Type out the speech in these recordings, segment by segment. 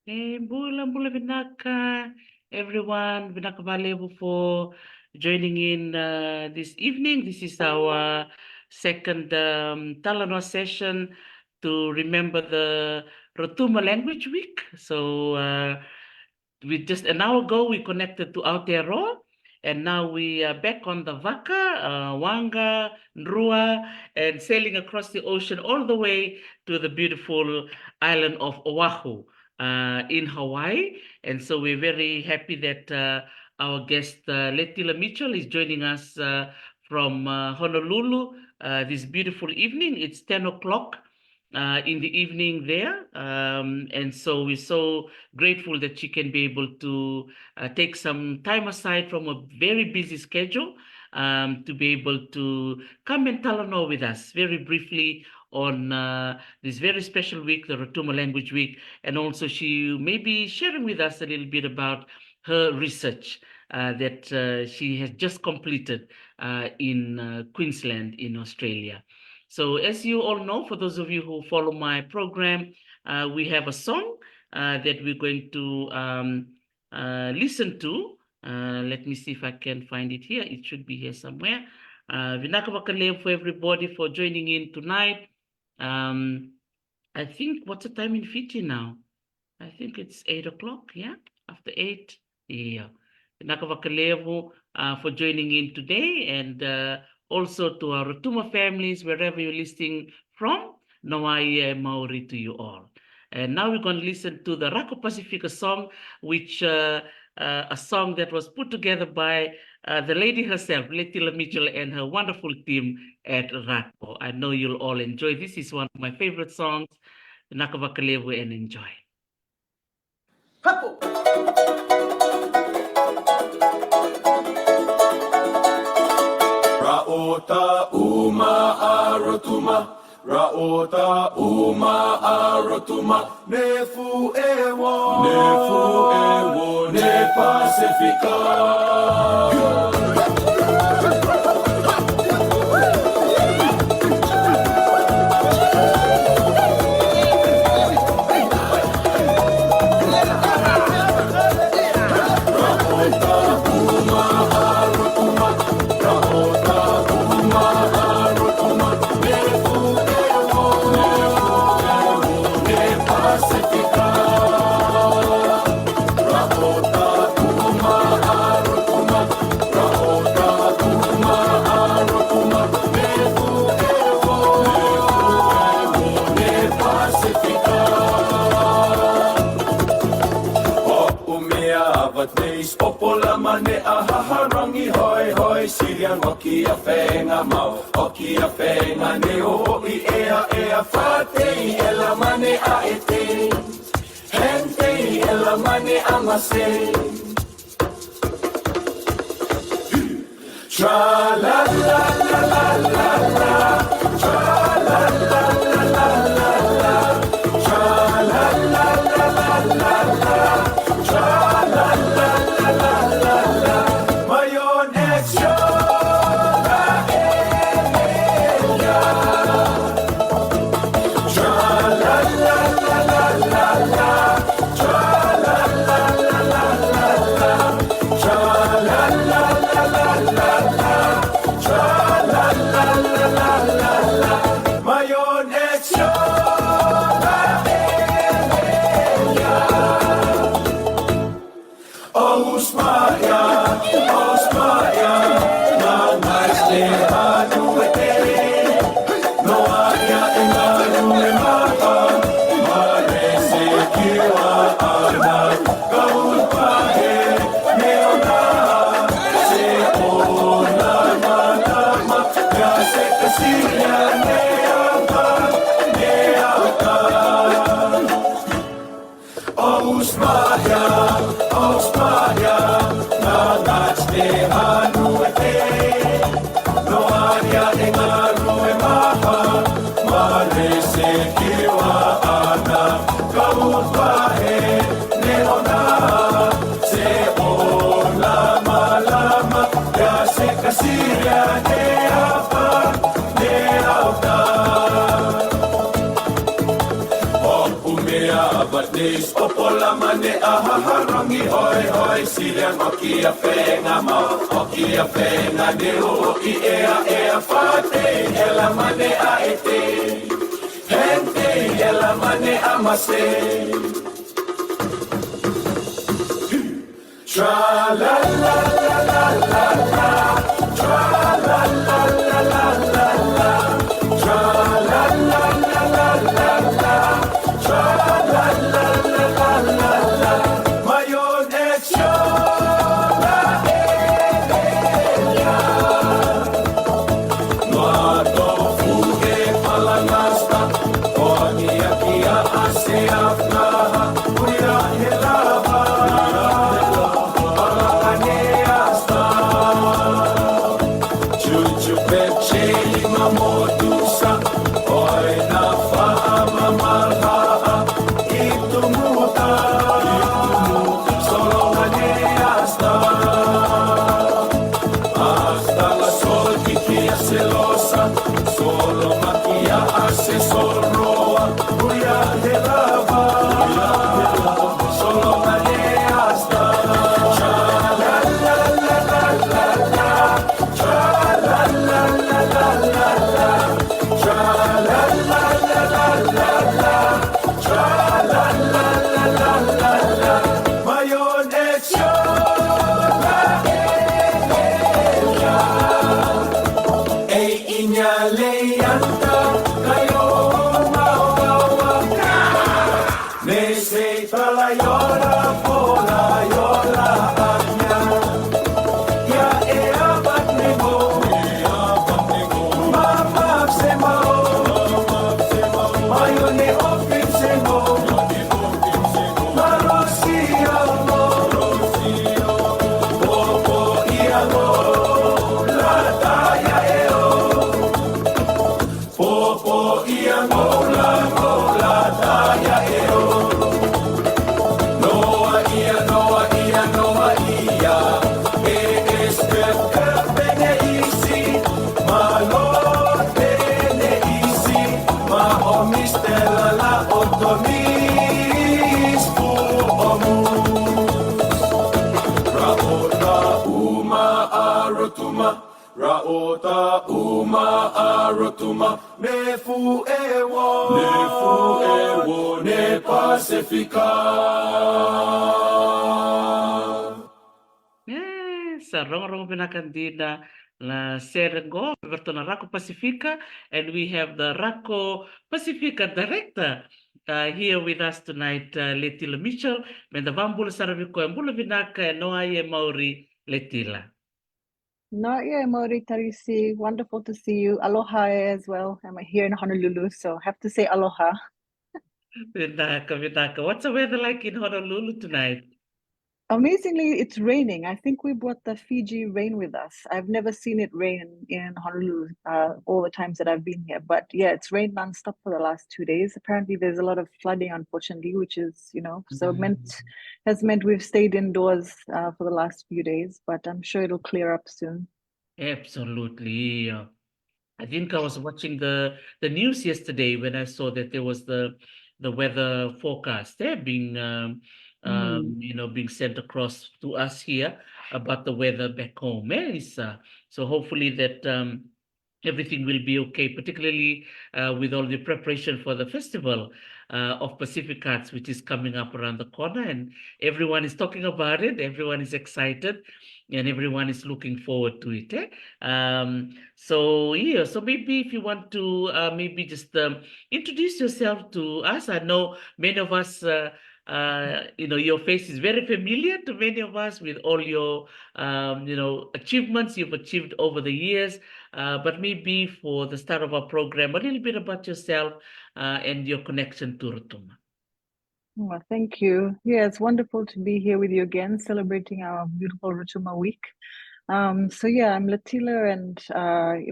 Bula bula vinaka, everyone. Vinaka Valevu for joining in this evening. This is our second Talanoa session to remember the Rotuma Language Week. So we just an hour ago we connected to Aotearoa, and now we are back on the Vaka, Wanga, Nrua, and sailing across the ocean all the way to the beautiful island of Oahu in Hawaii. And so we're very happy that our guest Letila Mitchell is joining us from Honolulu this beautiful evening. It's 10 o'clock in the evening there. And so we're so grateful that she can be able to take some time aside from a very busy schedule to be able to come and talanoa with us very briefly on this very special week, the Rotuma Language Week. And also she may be sharing with us a little bit about her research that she has just completed in Queensland in Australia. So as you all know, for those of you who follow my program, we have a song that we're going to listen to. Let me see if I can find it here. It should be here somewhere. Vinaka Vakaleo for everybody for joining in tonight. I think, what's the time in Fiji now? I think it's 8 o'clock, yeah? After 8, yeah. Vinaka Vakaleo for joining in today, and also to our Rotuma families, wherever you're listening from, Noai Maori to you all. And now we're going to listen to the RAKO Pacifica song, which a song that was put together by the lady herself, Letila Mitchell, and her wonderful team at RAKO. I know you'll all enjoy. This is one of my favorite songs. Nakavakalevu, and enjoy. Ra'ota uma arotuma, ra'ota uma arotuma, nefu ewo, ne Pacifica. Mane ahaharangi hoi hoi siriang oki a whenga mau oki a whenga ne o I ea whate ela mane a ete hente ela mane a mase tra la la la la la la tra la la la la la la tra la la la la la la tra la la la la la mayon extra la ella tra la la la la la la tra la la la la la la tra la la la la la la tra la la la la la la mayon extra la ella Osmaya, na naiste anuete, no haya en anuemaha, marese kiwa ana, kaupahe, neona, se ona manama, ya se kasiya neapa, neapa. Osmaya, na naiste anuete, no haya en anuemaha, marese kiwa ana, kaupahe, neona, se ola malama, ya se kasiya neapa, neauta. Umea batis opola mane ahaharangi oi oi siliang okia penga ma okia penga ne o I ea fate ela mane a ete hente ela mane amase tra la la la la la la tra la la la la la la tra la la la la la la tra la la la la la la mayon echo la elia no to fuge palangasta oni akia aseafna kuya helava Mamodusa, oi na fama marhaa, itumuta, solo hasta la sol kikia celosa, solo makia hace sol roa, kuya helava, solo hasta cha la la la la la la, cha la la la la la la, cha la la la la la la, cha la la la la la la, mayon echo la elia, ei inya leyanta kayo mawawaka, ne se talayora pola yola anya, ya abat nego, mama semo, mayone opin semo, marosio, popo iamo, la taya eo, popo iamo, la taya eo, noa ia, este bene isi, malo bene isi, ma omistela la otomis pu omus. Raota uma arotuma, raota uma arotuma, nefu ewo, ne pacifica. Sarong pinakandina la Serengo, Everton RAKO Pacifica, and we have the RAKO Pacifica director here with us tonight, Letila Mitchell, Mendavambula Saraviko and Bula Vinaka and Noaye Maori Letila. Naia Mori Tarisi, wonderful to see you. Aloha as well. I'm here in Honolulu, so I have to say aloha. Vinaka. What's the weather like in Honolulu tonight? Amazingly, it's raining. I think we brought the Fiji rain with us. I've never seen it rain in Honolulu all the times that I've been here. But yeah, it's rained nonstop for the last 2 days. Apparently, there's a lot of flooding, unfortunately, which is, so has meant we've stayed indoors for the last few days. But I'm sure it'll clear up soon. Absolutely. I think I was watching the news yesterday when I saw that there was the weather forecast there being being sent across to us here about the weather back home, Lisa. So hopefully that everything will be okay, particularly with all the preparation for the festival of Pacific Arts, which is coming up around the corner, and everyone is talking about it. Everyone is excited, and everyone is looking forward to it. So maybe if you want to maybe just introduce yourself to us. I know many of us. Your face is very familiar to many of us with all your, achievements you've achieved over the years. But maybe for the start of our program, a little bit about yourself and your connection to Rotuma. Well, thank you. Yeah, it's wonderful to be here with you again, celebrating our beautiful Rotuma week. So yeah, I'm Letila, and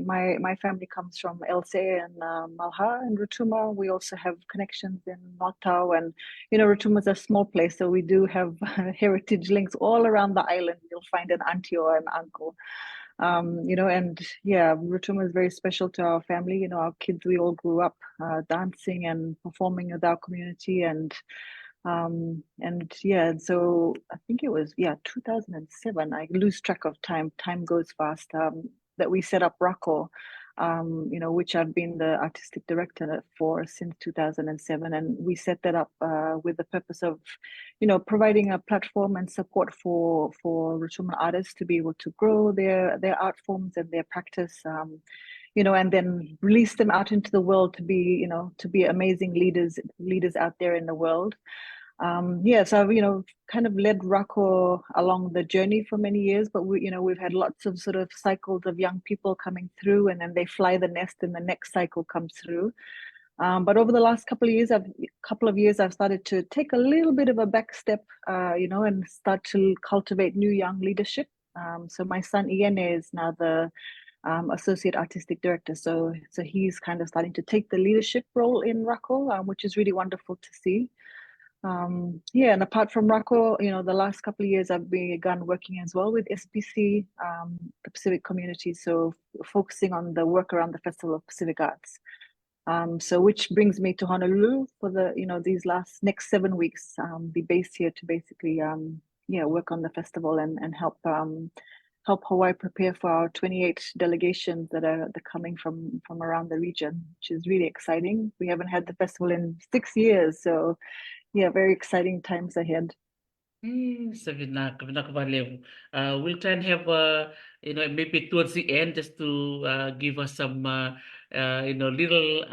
my family comes from Else and Malha and Rotuma. We also have connections in Natal, and Rotuma is a small place, so we do have heritage links all around the island. You'll find an auntie or an uncle. And yeah, Rotuma is very special to our family. Our kids, we all grew up dancing and performing with our community, and And yeah, so I think it was 2007. I lose track of time. Time goes fast. That we set up RAKO, which I've been the artistic director for since 2007, and we set that up with the purpose of, providing a platform and support for Rotuma artists to be able to grow their art forms and their practice. And then release them out into the world to be amazing leaders out there in the world. So I've, kind of led RAKO along the journey for many years, but we've had lots of sort of cycles of young people coming through, and then they fly the nest and the next cycle comes through. But over the last couple of years, I've started to take a little bit of a back step, and start to cultivate new young leadership. So my son Ian is now the associate artistic director. So he's kind of starting to take the leadership role in RAKO, which is really wonderful to see. And apart from RAKO, the last couple of years I've begun working as well with SPC, the Pacific community. So focusing on the work around the Festival of Pacific Arts. So which brings me to Honolulu for these next 7 weeks, be based here to basically, work on the festival and help Hawaii prepare for our 28 delegations that are coming from around the region, which is really exciting. We haven't had the festival in 6 years, so yeah, very exciting times ahead. Sa vinaka Valevo. We'll try and have maybe towards the end just to give us some little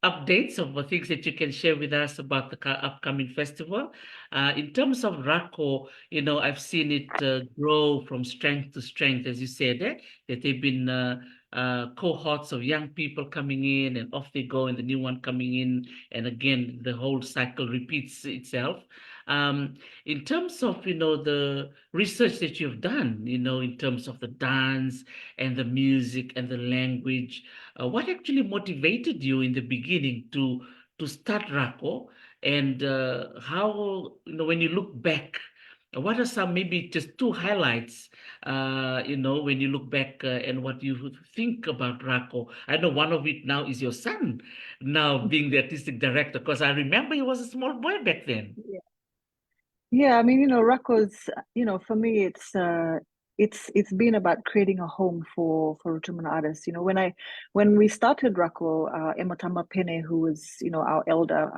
updates of the things that you can share with us about the upcoming festival. In terms of RAKO, I've seen it grow from strength to strength, as you said, that they've been cohorts of young people coming in and off they go, and the new one coming in, and again the whole cycle repeats itself. Um, in terms of the research that you've done, in terms of the dance and the music and the language, what actually motivated you in the beginning to start RAKO, and how, when you look back, what are some, maybe just two highlights, when you look back, and what you think about RAKO? I know one of it now is your son now being the artistic director, because I remember he was a small boy back then. Yeah, I mean, RAKO's, for me, it's been about creating a home for Rotuma artists. When we started RAKO, Ematama Pene, who was, our elder,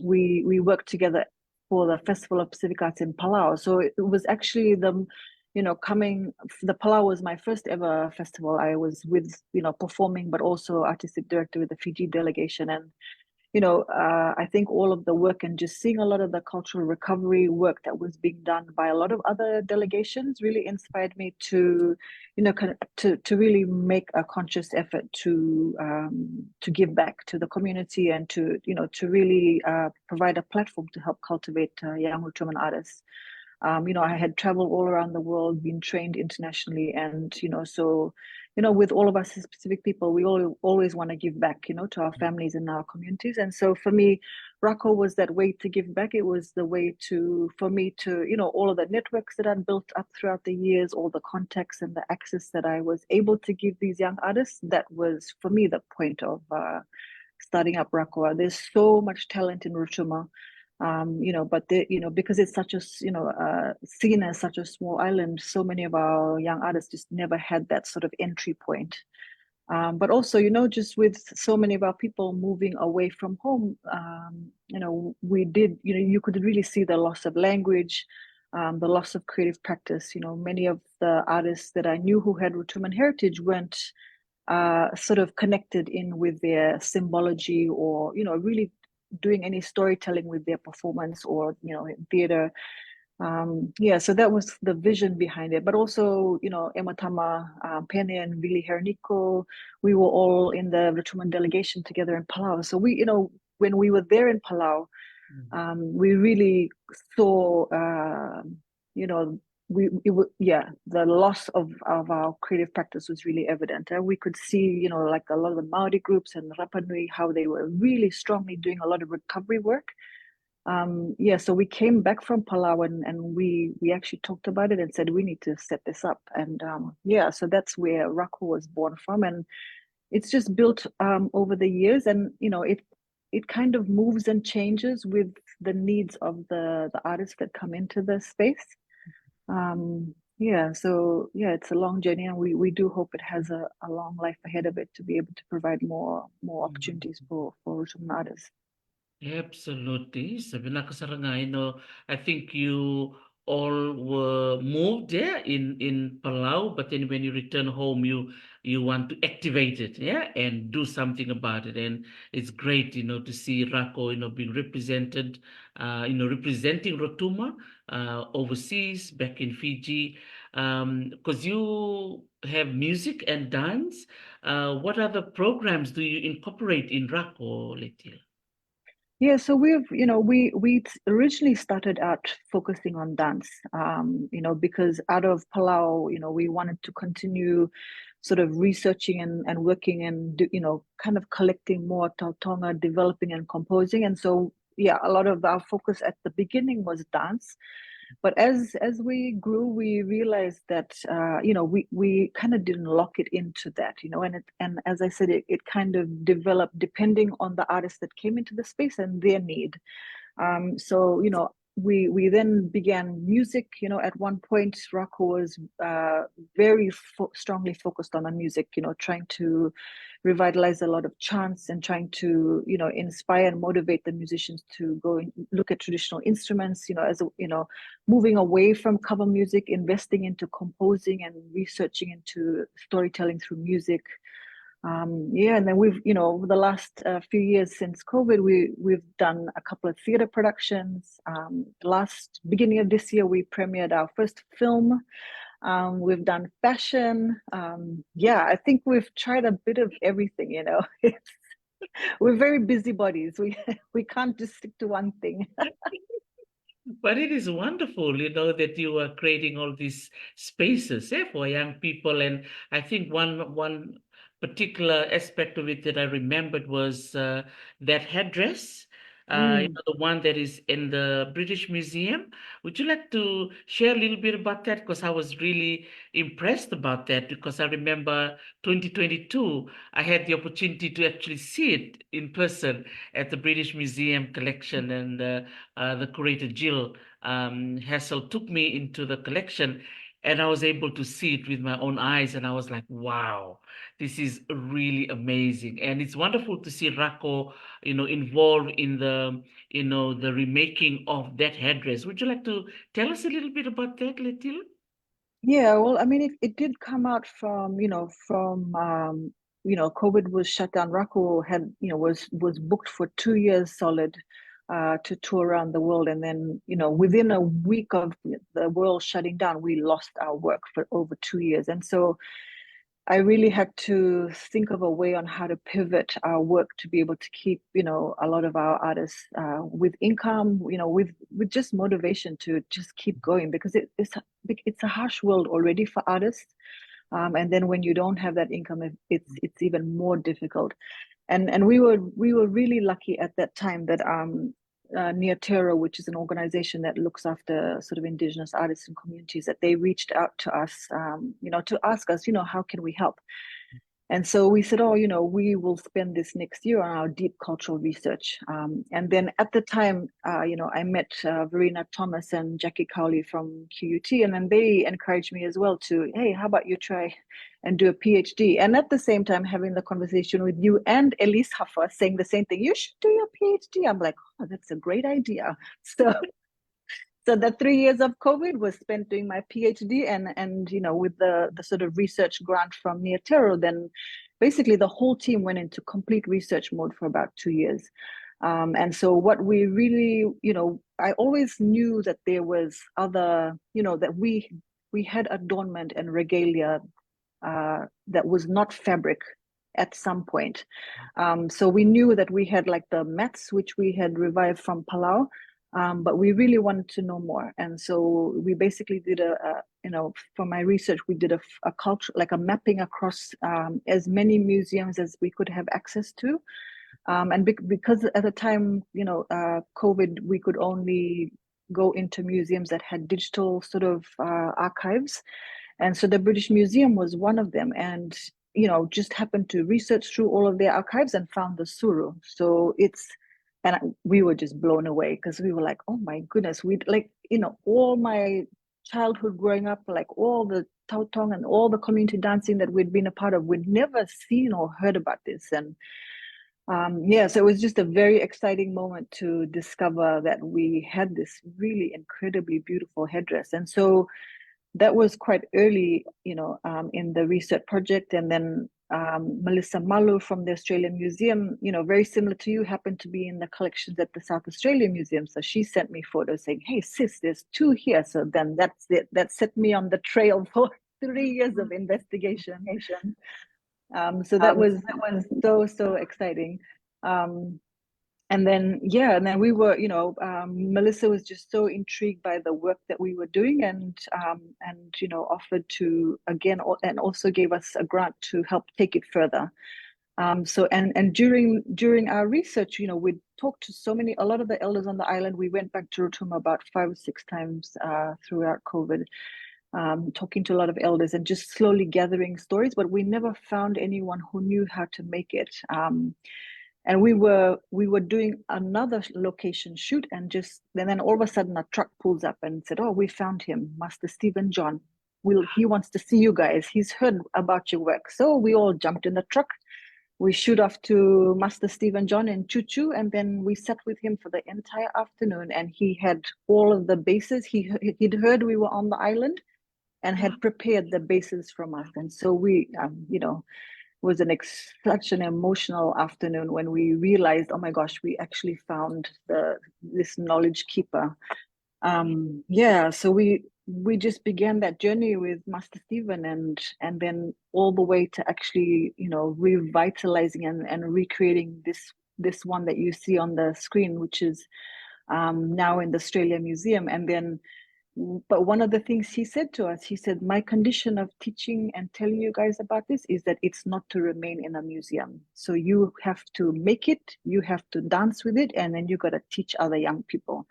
we worked together for the Festival of Pacific Arts in Palau. So it was actually the Palau was my first ever festival. I was with, performing, but also artistic director with the Fiji delegation. And I think all of the work and just seeing a lot of the cultural recovery work that was being done by a lot of other delegations really inspired me to, kind of, to really make a conscious effort to give back to the community and to really provide a platform to help cultivate young Rotuma artists. I had traveled all around the world, been trained internationally, and with all of us as Pacific people, we always want to give back, to our families and our communities. And so for me, RAKO was that way to give back. It was the way for me to, all of the networks that I'd built up throughout the years, all the contacts and the access that I was able to give these young artists. That was for me the point of starting up RAKO. There's so much talent in Rotuma. But because it's such a, seen as such a small island, so many of our young artists just never had that sort of entry point. But also, just with so many of our people moving away from home, we did, you could really see the loss of language, the loss of creative practice. Many of the artists that I knew who had Rotuman heritage weren't sort of connected in with their symbology or, really doing any storytelling with their performance or theater. So that was the vision behind it. But also, Ematama Pene and Vili Hernico, we were all in the Rotuman delegation together in Palau. So we, when we were there in Palau, we really saw, the loss of our creative practice was really evident. And we could see, like a lot of the Maori groups and Rapa Nui, how they were really strongly doing a lot of recovery work. So we came back from Palau and we actually talked about it and said, we need to set this up. And so that's where RAKO was born from. And it's just built over the years. And, it kind of moves and changes with the needs of the artists that come into the space. Yeah, so yeah, it's a long journey, and we do hope it has a long life ahead of it to be able to provide more opportunities for Rotuma artists. Absolutely. Sabi na kasarangay, no, I think you all were moved there in Palau, but then when you return home, you want to activate it, yeah, and do something about it. And it's great, to see RAKO, being represented, representing Rotuma overseas, back in Fiji. Because you have music and dance. What other programs do you incorporate in RAKO, Letila? Yeah, so we originally started out focusing on dance, because out of Palau, we wanted to continue sort of researching and working and kind of collecting more Tautonga, developing and composing. And so yeah, a lot of our focus at the beginning was dance. But as we grew, we realized that we kind of didn't lock it into that, and as I said, it kind of developed depending on the artists that came into the space and their need. So we then began music. At one point, RAKO was very strongly focused on the music. Trying to revitalize a lot of chants and trying to inspire and motivate the musicians to go and look at traditional instruments. Moving away from cover music, investing into composing and researching into storytelling through music. Yeah, and then we've, over the last few years since COVID, we've done a couple of theater productions. Last beginning of this year, we premiered our first film. We've done fashion. Yeah, I think we've tried a bit of everything. We're very busybodies. We can't just stick to one thing. But it is wonderful, that you are creating all these spaces, for young people. And I think one particular aspect of it that I remembered was that headdress, Mm. the one that is in the British Museum. Would you like to share a little bit about that? Because I was really impressed about that, because I remember 2022, I had the opportunity to actually see it in person at the British Museum collection, and the curator Jill Hassel took me into the collection, and I was able to see it with my own eyes, and I was like, wow, this is really amazing. And it's wonderful to see RAKO, involved in the remaking of that headdress. Would you like to tell us a little bit about that, Letila? Yeah, well, I mean, it did come out from, COVID was shut down. RAKO had, was booked for 2 years solid to tour around the world. And then, within a week of the world shutting down, we lost our work for over 2 years. And so I really had to think of a way on how to pivot our work to be able to keep, a lot of our artists with income, with just motivation to just keep going, because it's a harsh world already for artists, and then when you don't have that income, it's even more difficult. And we were really lucky at that time that Neotero, which is an organization that looks after sort of indigenous artists and communities, that they reached out to us, to ask us, how can we help? And so we said, oh, we will spend this next year on our deep cultural research. And then at the time, I met Verena Thomas and Jackie Cowley from QUT, and then they encouraged me as well to, hey, how about you try and do a PhD? And at the same time, having the conversation with you and Elise Huffer saying the same thing, you should do your PhD. I'm like, oh, that's a great idea. So the 3 years of COVID was spent doing my PhD, and with the sort of research grant from Neotero, then basically the whole team went into complete research mode for about 2 years. And so what we really, I always knew that there was other, that we had adornment and regalia that was not fabric at some point. So we knew that we had like the mats, which we had revived from Palau, but we really wanted to know more. And so we basically did for my research, we did a culture, like a mapping across as many museums as we could have access to. And because at the time, COVID, we could only go into museums that had digital sort of archives. And so the British Museum was one of them. And just happened to research through all of their archives and found the Suru. So it's we were just blown away because we were like, oh my goodness, we like, all my childhood growing up, like all the tautong and all the community dancing that we'd been a part of, we'd never seen or heard about this. And so it was just a very exciting moment to discover that we had this really incredibly beautiful headdress. And so that was quite early, in the research project. And then Melissa Malu from the Australian Museum, very similar to you, happened to be in the collections at the South Australian Museum. So she sent me photos saying, hey, sis, there's two here. So then that's it. That set me on the trail for 3 years of investigation. So that was so exciting. And then we were, Melissa was just so intrigued by the work that we were doing, and offered to again, and also gave us a grant to help take it further. So during our research, we talked to a lot of the elders on the island. We went back to Rotuma about 5 or 6 times throughout COVID, talking to a lot of elders and just slowly gathering stories, but we never found anyone who knew how to make it. And we were doing another location shoot, and then all of a sudden a truck pulls up and said, oh, we found him, Master Stephen John. He wants to see you guys. He's heard about your work. So we all jumped in the truck. We shoot off to Master Stephen John in Chuchu, and then we sat with him for the entire afternoon, and he had all of the bases. He'd heard we were on the island and had prepared the bases from us. And so we, was such an emotional afternoon when we realized, oh my gosh, we actually found this knowledge keeper. So we just began that journey with Master Stephen, and then all the way to actually, revitalizing and recreating this one that you see on the screen, which is now in the Australian Museum. And then, but one of the things he said to us, he said, my condition of teaching and telling you guys about this is that it's not to remain in a museum. So you have to make it, you have to dance with it, and then you got to teach other young people.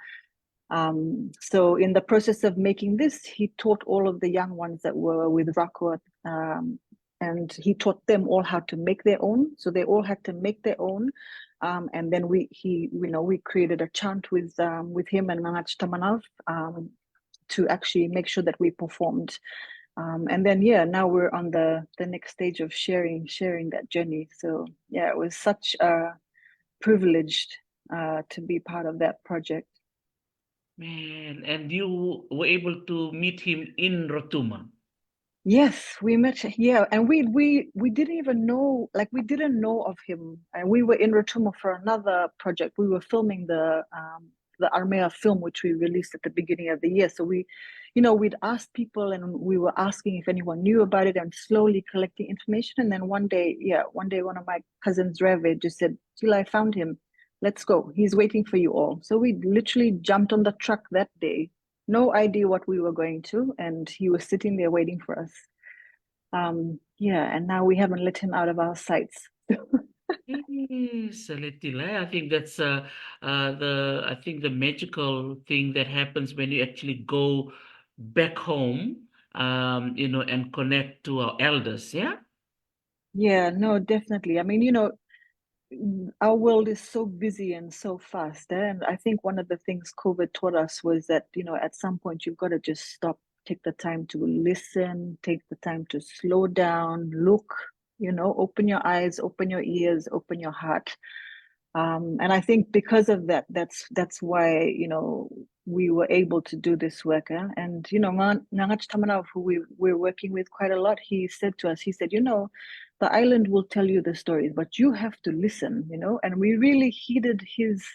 So in the process of making this, he taught all of the young ones that were with RAKO, and he taught them all how to make their own. So they all had to make their own. And then we created a chant with him and Nangach Tamanav, to actually make sure that we performed. And then, now we're on the next stage of sharing that journey. So it was such a privilege to be part of that project. Man, and you were able to meet him in Rotuma. Yes, we met. And we didn't even know, we didn't know of him. And we were in Rotuma for another project. We were filming the Armea film, which we released at the beginning of the year. So we'd asked people, and we were asking if anyone knew about it, and slowly collecting information. And then one day, one of my cousins, Reve, just said, Tila, I found him. Let's go. He's waiting for you all. So we literally jumped on the truck that day. No idea what we were going to, and he was sitting there waiting for us. And now we haven't let him out of our sights. Yes, Letila. I think that's the magical thing that happens when you actually go back home, and connect to our elders. Yeah. Yeah, no, definitely. I mean, our world is so busy and so fast, and I think one of the things COVID taught us was that, at some point you've got to just stop, take the time to listen, take the time to slow down, look, open your eyes, open your ears, open your heart. And I think because of that, that's why, we were able to do this work. And, Nangach Tamanav, who we're working with quite a lot, he said to us, the island will tell you the stories, but you have to listen, and we really heeded his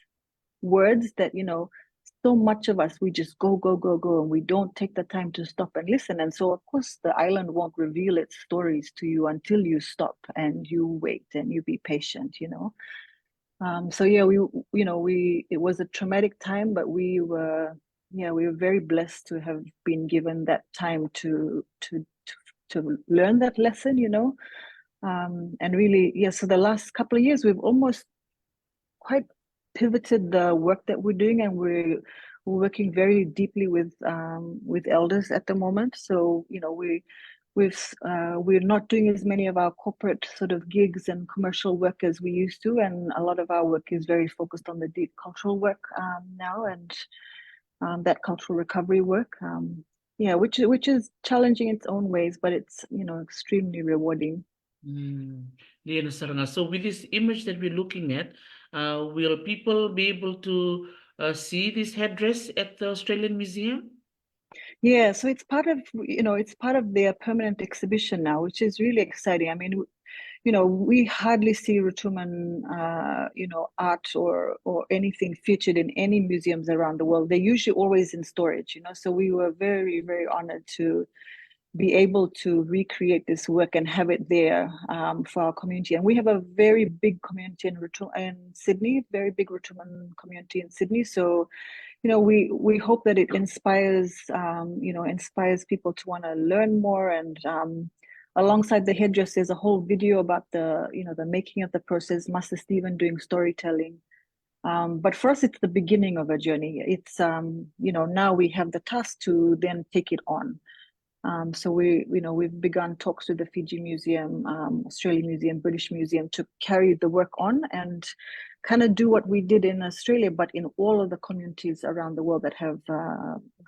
words that, so much of us, we just go, and we don't take the time to stop and listen. And so, of course, the island won't reveal its stories to you until you stop and you wait and you be patient, So it was a traumatic time, but we were very blessed to have been given that time to learn that lesson, and really, so the last couple of years, we've almost quite pivoted the work that we're doing, and we're working very deeply with elders at the moment. So, we're not doing as many of our corporate sort of gigs and commercial work as we used to, and a lot of our work is very focused on the deep cultural work now, and that cultural recovery work. Yeah, which is challenging in its own ways, but it's extremely rewarding. Mm. Yeah, Saranga. So with this image that we're looking at, will people be able to see this headdress at the Australian Museum? Yeah, so it's part of it's part of their permanent exhibition now, which is really exciting. I mean, we hardly see Rotuman, art or anything featured in any museums around the world. They're usually always in storage, So we were very, very honored to be able to recreate this work and have it there for our community. And we have a very big community in Sydney, very big Rotuman community in Sydney. So we hope that it inspires people to want to learn more. And alongside the headdress, there's a whole video about the making of the process, Master Stephen doing storytelling. But for us, it's the beginning of a journey. It's now we have the task to then take it on. So we've begun talks with the Fiji Museum, Australian Museum, British Museum to carry the work on and kind of do what we did in Australia, but in all of the communities around the world that have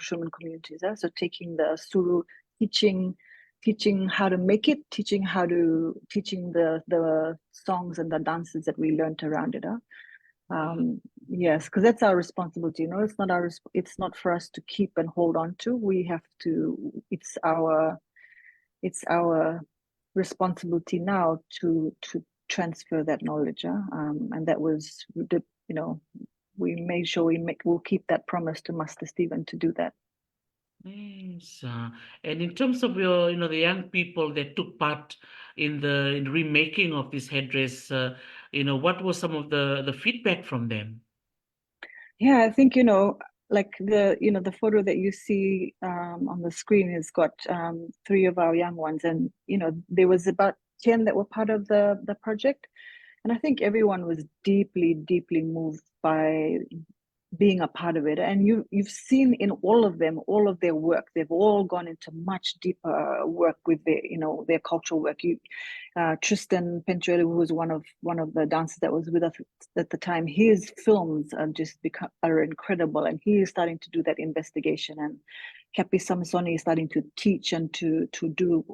Schumann communities. So taking the Suru, teaching how to make it, teaching the songs and the dances that we learned around it. Yes, because that's our responsibility. It's not for us to keep and hold on to. We have to. It's our responsibility now to transfer that knowledge. And that was we made sure we'll keep that promise to Master Stephen to do that. Yes. And in terms of the young people that took part in the remaking of this headdress, what was some of the feedback from them? Yeah, I think like the photo that you see on the screen has got three of our young ones, and there was about 10 that were part of the project, and I think everyone was deeply, deeply moved by being a part of it. And you've seen in all of them, all of their work, they've all gone into much deeper work with their cultural work. Tristan Penchueli, who was one of the dancers that was with us at the time, his films are incredible, and he is starting to do that investigation. And Happy Samsoni is starting to teach and to do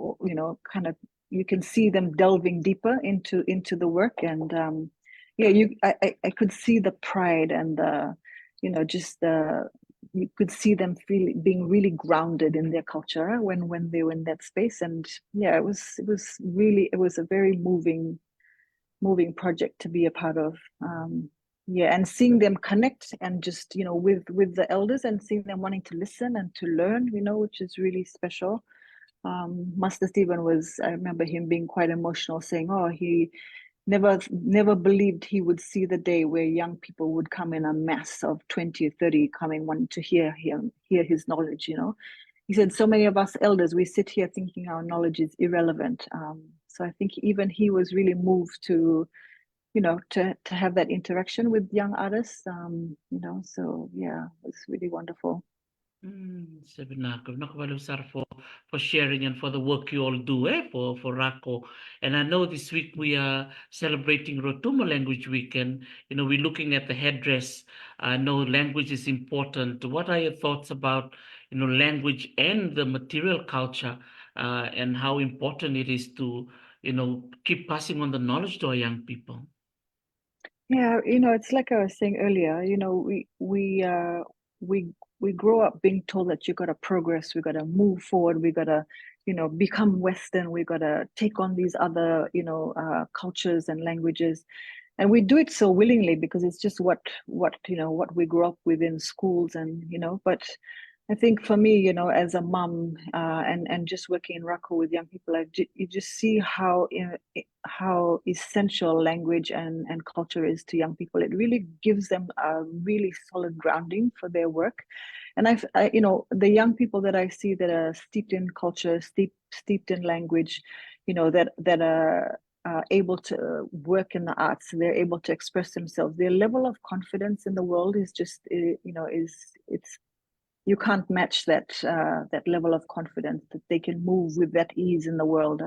kind of, you can see them delving deeper into the work. And I could see the pride and the just you could see them being really grounded in their culture when they were in that space. And yeah, it was a very moving project to be a part of. And seeing them connect and just with the elders, and seeing them wanting to listen and to learn, which is really special. Master Stephen I remember him being quite emotional, saying, oh, he never believed he would see the day where young people would come in a mass of 20 or 30 coming wanting to hear his knowledge. He said, so many of us elders, we sit here thinking our knowledge is irrelevant. So I think even he was really moved to to have that interaction with young artists. So yeah, it was really wonderful. Vinaka for sharing and for the work you all do for RAKO. And I know this week we are celebrating Rotuma Language Week, and we're looking at the headdress. I know language is important. What are your thoughts about language and the material culture, and how important it is to keep passing on the knowledge to our young people? Yeah, it's like I was saying earlier, we grow up being told that you gotta progress, we gotta move forward, we gotta, become Western, we gotta take on these other, cultures and languages. And we do it so willingly because it's just what we grew up with in schools. And but I think for me, as a mom, and just working in RAKO with young people, you just see how essential language and culture is to young people. It really gives them a really solid grounding for their work. And the young people that I see that are steeped in culture, steeped in language, that are able to work in the arts, they're able to express themselves. Their level of confidence in the world is just, you can't match that that level of confidence that they can move with that ease in the world.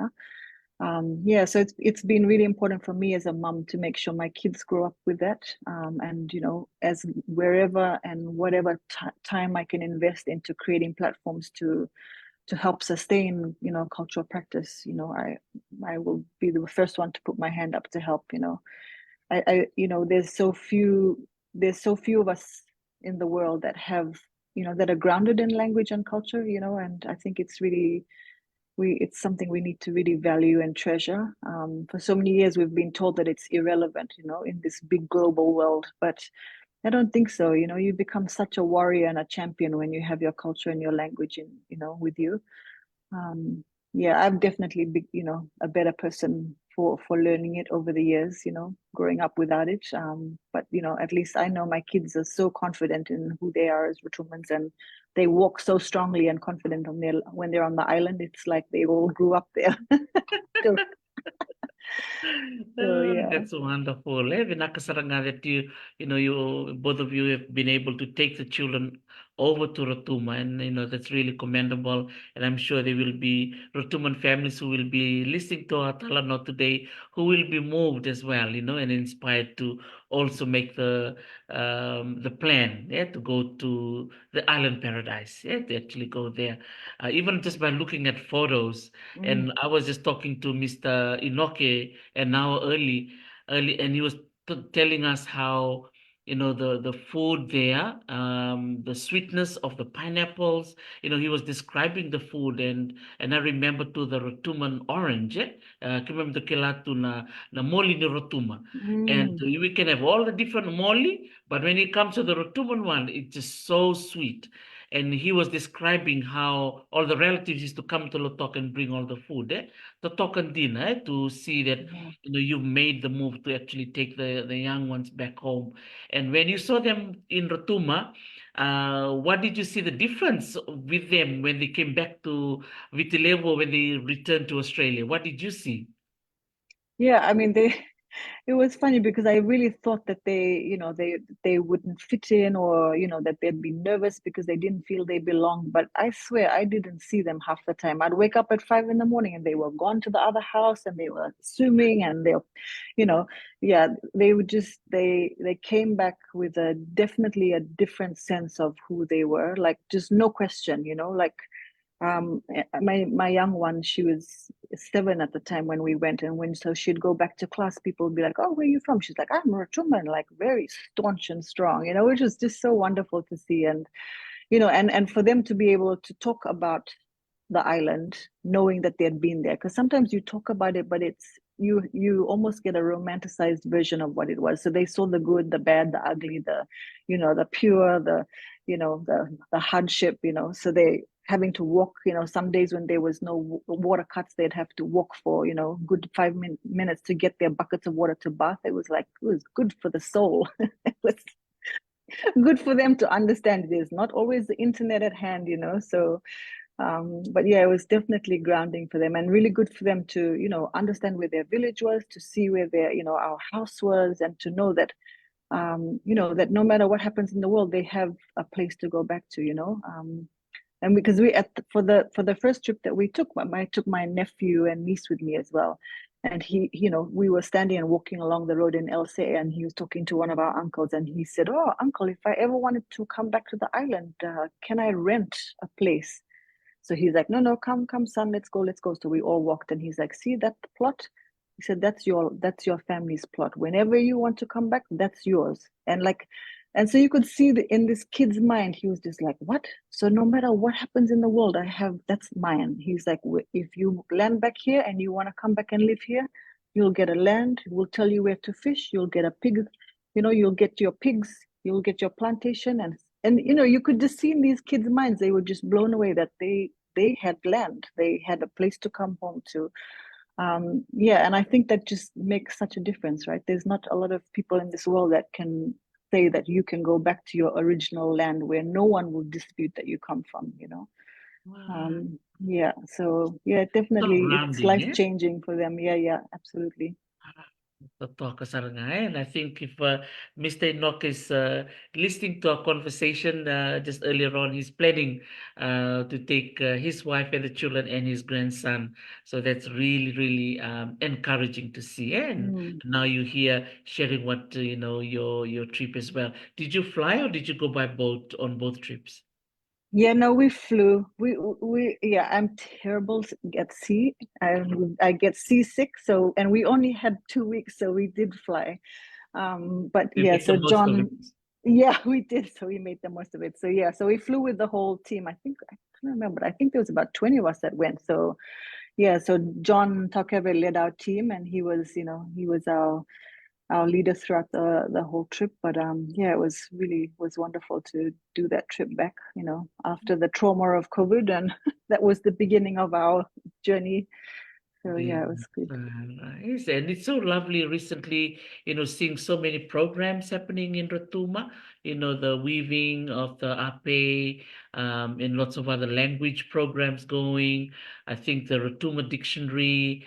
Yeah, so it's been really important for me as a mom to make sure my kids grow up with that, and as wherever and whatever time I can invest into creating platforms to help sustain cultural practice, I will be the first one to put my hand up to help. I there's so few of us in the world that have that are grounded in language and culture, and I think it's really it's something we need to really value and treasure. For so many years we've been told that it's irrelevant, in this big global world, but I don't think so. You become such a warrior and a champion when you have your culture and your language with you. Yeah, I've definitely been, a better person for learning it over the years, growing up without it. But at least I know my kids are so confident in who they are as Rotumans, and they walk so strongly and confident when they're on the island. It's like they all grew up there. So, yeah. That's wonderful. Vinaka that you both of you have been able to take the children over to Rotuma, and that's really commendable. And I'm sure there will be Rotuman families who will be listening to our Talano today, who will be moved as well, and inspired to also make the plan, to go to the island paradise, to actually go there, even just by looking at photos. Mm. And I was just talking to Mr. Inoke and now early, and he was telling us how the food there, the sweetness of the pineapples. He was describing the food, and I remember to the Rotuman orange. Remember the kelatu na moli ni Rotuma, and Mm. we can have all the different moli, but when it comes to the Rotuman one, it's just so sweet. And he was describing how all the relatives used to come to Lotok and bring all the food, the token dinner, to see that Yeah. you've made the move to actually take the young ones back home. And when you saw them in Rotuma, what did you see the difference with them when they came back to Vitilevo, when they returned to Australia? What did you see? Yeah, I mean, it was funny because I really thought that they wouldn't fit in, or that they'd be nervous because they didn't feel they belonged. But I swear I didn't see them half the time. I'd wake up at 5 in the morning and they were gone to the other house and they were swimming, and you know, yeah, they would just they came back with definitely a different sense of who they were, like just no question, like my young one, she was 7 at the time when we went, and so she'd go back to class, people would be like, "Oh, where are you from?" She's like, "I'm Rotuma," like very staunch and strong, which was just so wonderful to see. And and for them to be able to talk about the island, knowing that they had been there, because sometimes you talk about it, but it's you almost get a romanticized version of what it was. So they saw the good, the bad, the ugly, the pure, the hardship, so they having to walk, some days when there was no water cuts, they'd have to walk for good 5 minutes to get their buckets of water to bath. It was good for the soul. It was good for them to understand there's not always the internet at hand, so but yeah, it was definitely grounding for them, and really good for them to understand where their village was, to see where their our house was, and to know that that no matter what happens in the world, they have a place to go back to, and because for the first trip that we took, I took my nephew and niece with me as well, and he we were standing and walking along the road in LC, and he was talking to one of our uncles, and he said, "Oh, uncle, if I ever wanted to come back to the island, can I rent a place?" So he's like, "No, come, son, let's go, let's go." So we all walked, and he's like, "See that plot?" He said, "That's your family's plot. Whenever you want to come back, that's yours." And so you could see in this kid's mind, he was just like, "What?" So no matter what happens in the world, that's mine. He's like, "If you land back here and you want to come back and live here, you'll get a land. We'll tell you where to fish. You'll get a pig. You'll get your pigs. You'll get your plantation." And you could just see in these kids' minds, they were just blown away that they had land, they had a place to come home to. Yeah, and I think that just makes such a difference, right? There's not a lot of people in this world that can say that you can go back to your original land where no one will dispute that you come from. Wow. Yeah, so yeah, So definitely it's grounding, life changing for them. Yeah, absolutely. Totoo ka sa and I think if Mr. Enoch is listening to our conversation just earlier on, he's planning to take his wife and the children and his grandson. So that's really, really encouraging to see. And Mm. now you're here sharing what your trip as well. Did you fly or did you go by boat on both trips? Yeah, no, we flew. Yeah, I'm terrible at sea. I get seasick. So, and we only had 2 weeks, so we did fly. But You yeah, make the so most of it. John, yeah, we did. So we made the most of it. So yeah, so we flew with the whole team. I can't remember, but I think there was about 20 of us that went. So yeah, so John Takeve led our team, and he was our leader throughout the whole trip. But yeah, it was really was wonderful to do that trip back, after the trauma of COVID, and that was the beginning of our journey. So Yeah, yeah, it was good. nice. And it's so lovely recently, seeing so many programs happening in Rotuma, the weaving of the ape, and lots of other language programs going. I think the Rotuma dictionary,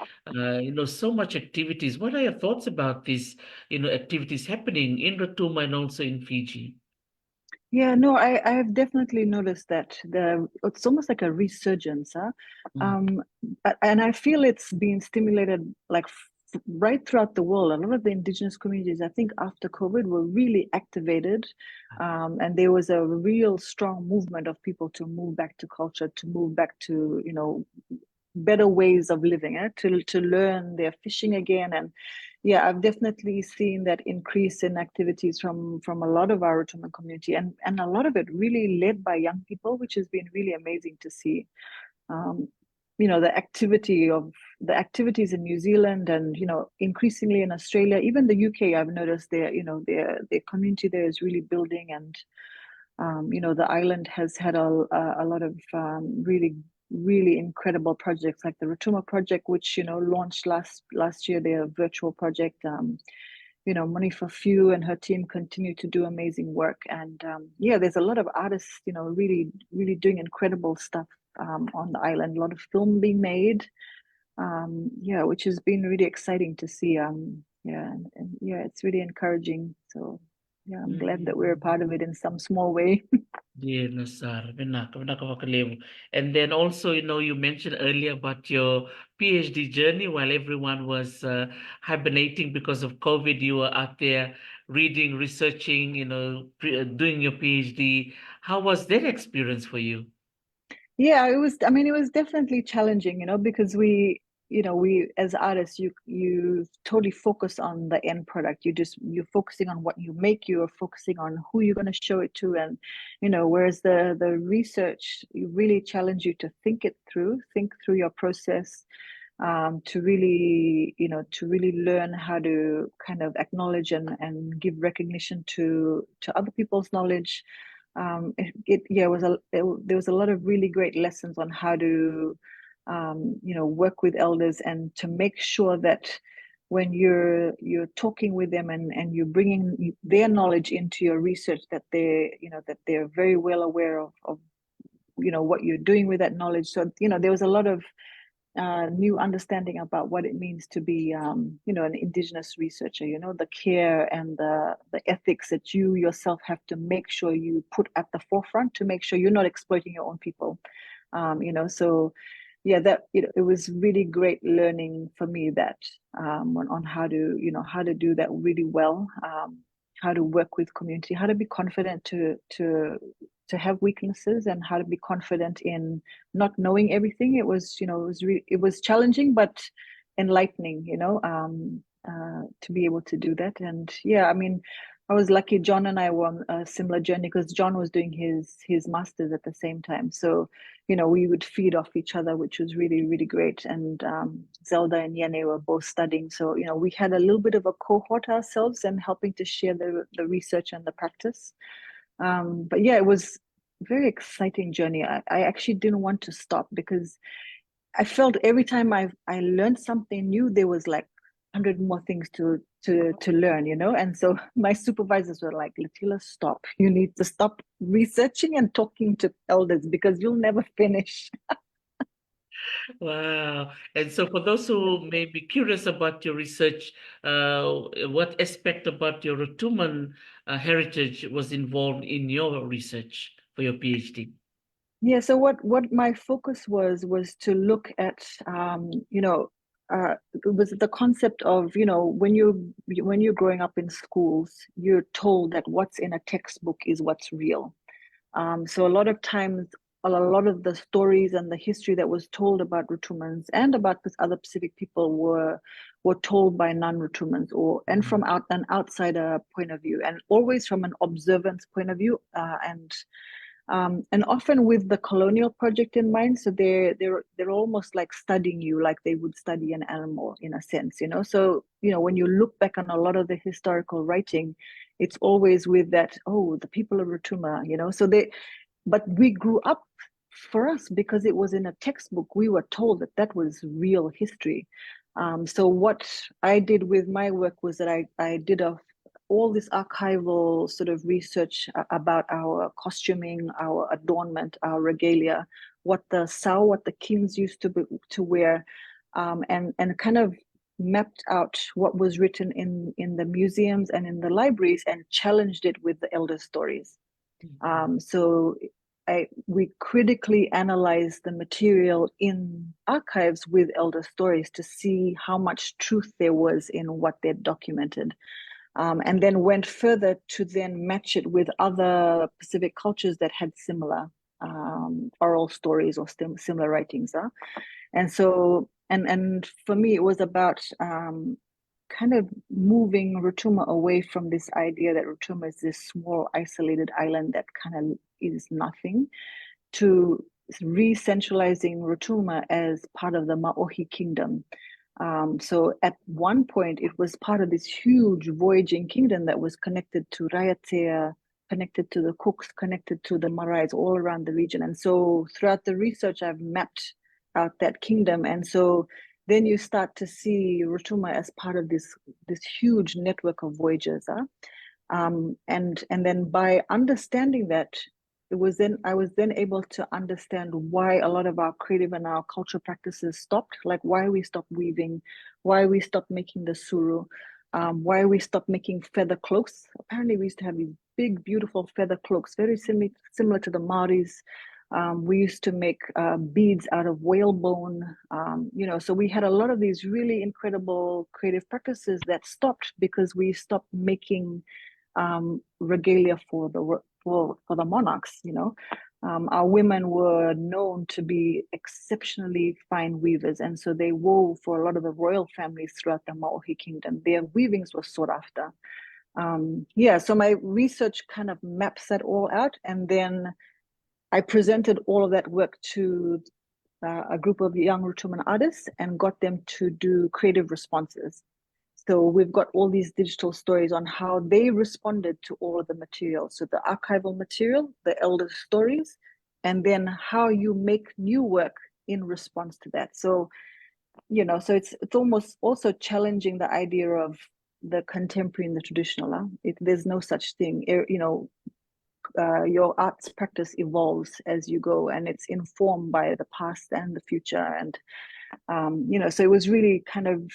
so much activities. What are your thoughts about these, activities happening in Rotuma and also in Fiji? Yeah, no, I have definitely noticed that it's almost like a resurgence, huh? Mm. Um, and I feel it's being stimulated like right throughout the world. A lot of the indigenous communities, I think, after COVID, were really activated, and there was a real strong movement of people to move back to culture, to move back to better ways of living, to learn their fishing again. And yeah, I've definitely seen that increase in activities from a lot of our Rotuma community, and a lot of it really led by young people, which has been really amazing to see. um, the activities in New Zealand, and increasingly in Australia, even the UK. I've noticed their community there is really building. And the island has had a lot of really, really incredible projects, like the Rotuma project, which launched last year. Their virtual project. Money for Few and her team continue to do amazing work. And yeah, there's a lot of artists, really, really doing incredible stuff on the island. A lot of film being made. Yeah, which has been really exciting to see. Yeah, and yeah, it's really encouraging. So yeah, I'm glad that we're a part of it in some small way. Yeah, Nasar, vinaka. And then also, you mentioned earlier about your PhD journey while everyone was hibernating because of COVID. You were out there reading, researching, doing your PhD. How was that experience for you? Yeah, it was, I mean, it was definitely challenging, because we as artists, you totally focus on the end product. You're focusing on what you make, you're focusing on who you're going to show it to. And whereas the research really challenge you to think through your process, to really learn how to kind of acknowledge and give recognition to other people's knowledge. Yeah, there was a lot of really great lessons on how to work with elders, and to make sure that when you're talking with them, and you're bringing their knowledge into your research, that they're very well aware of what you're doing with that knowledge. So there was a lot of new understanding about what it means to be, an indigenous researcher. The care and the ethics that you yourself have to make sure you put at the forefront, to make sure you're not exploiting your own people. So yeah, that it was really great learning for me, that on how to do that really well. How to work with community, how to be confident to have weaknesses, and how to be confident in not knowing everything. It was challenging, but enlightening, to be able to do that. And yeah, I mean, I was lucky. John and I were on a similar journey, because John was doing his master's at the same time. So we would feed off each other, which was really, really great. And Zelda and Yene were both studying, so we had a little bit of a cohort ourselves, and helping to share the research and the practice. But yeah, it was a very exciting journey. I actually didn't want to stop, because I felt every time I learned something new, there was like 100 more things to learn, And so my supervisors were like, Letila, stop. You need to stop researching and talking to elders, because you'll never finish. Wow. And so for those who may be curious about your research, what aspect about your Rotuman heritage was involved in your research for your PhD? Yeah, so what my focus was to look at it was the concept of, when you're growing up in schools, you're told that what's in a textbook is what's real. So a lot of times, a lot of the stories and the history that was told about Rotumans and about this other Pacific people were told by non-Rotumans and from an outsider point of view, and always from an observance point of view, and often with the colonial project in mind. So they're almost like studying you, like they would study an animal in a sense, So when you look back on a lot of the historical writing, it's always with that, oh, the people of Rotuma, but we grew up, for us, because it was in a textbook, we were told that that was real history. So what I did with my work was that I did all this archival sort of research about our costuming, our adornment, our regalia, what the kings used to wear, and kind of mapped out what was written in the museums and in the libraries and challenged it with the elder stories. So we critically analyzed the material in archives with elder stories to see how much truth there was in what they'd documented. And then went further to then match it with other Pacific cultures that had similar oral stories or similar writings. And so, and for me, it was about kind of moving Rotuma away from this idea that Rotuma is this small, isolated island that kind of is nothing, to re-centralizing Rotuma as part of the Maohi kingdom. So at one point, it was part of this huge voyaging kingdom that was connected to Raiatea, connected to the Cooks, connected to the Marais, all around the region. And so throughout the research, I've mapped out that kingdom. And so then you start to see Rotuma as part of this huge network of voyages. And then by understanding that, I was then able to understand why a lot of our creative and our cultural practices stopped, like why we stopped weaving, why we stopped making the suru, why we stopped making feather cloaks. Apparently, we used to have these big, beautiful feather cloaks, very similar to the Maoris. We used to make beads out of whale bone, so we had a lot of these really incredible creative practices that stopped because we stopped making regalia for the monarchs. Our women were known to be exceptionally fine weavers, and so they wove for a lot of the royal families throughout the Maohi kingdom. Their weavings were sought after. So my research kind of maps that all out, and then I presented all of that work to a group of young Rotuman artists and got them to do creative responses. So we've got all these digital stories on how they responded to all of the material. So the archival material, the elder stories, and then how you make new work in response to that. So, so it's almost also challenging the idea of the contemporary and the traditional. There's no such thing. Your arts practice evolves as you go, and it's informed by the past and the future. And so it was really kind of,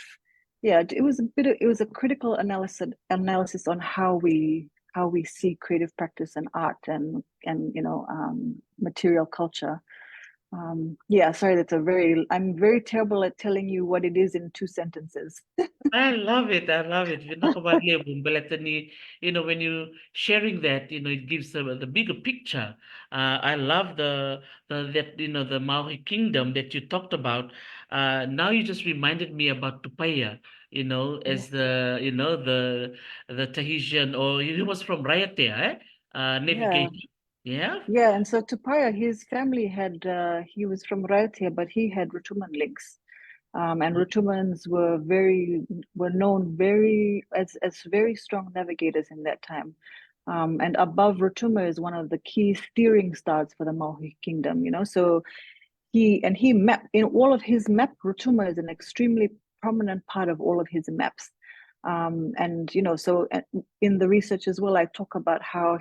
it was a critical analysis on how we see creative practice and art and material culture. Sorry, I'm very terrible at telling you what it is in 2 sentences. I love it. I love it. Vinakabalebong, Beletani, when you sharing that, it gives the bigger picture. I love the Maori kingdom that you talked about. Now you just reminded me about Tupaya, Yeah. as the Tahitian, or he was from Raiatea, Yeah. navigation. Yeah. Yeah, and so Tupaya, his family he was from Raiatea, but he had Rotuman links. And Rotumans were known as very strong navigators in that time. And above Rotuma is one of the key steering stars for the Maori kingdom, So he mapped in all of his map. Rotuma is an extremely prominent part of all of his maps. So in the research as well, I talk about how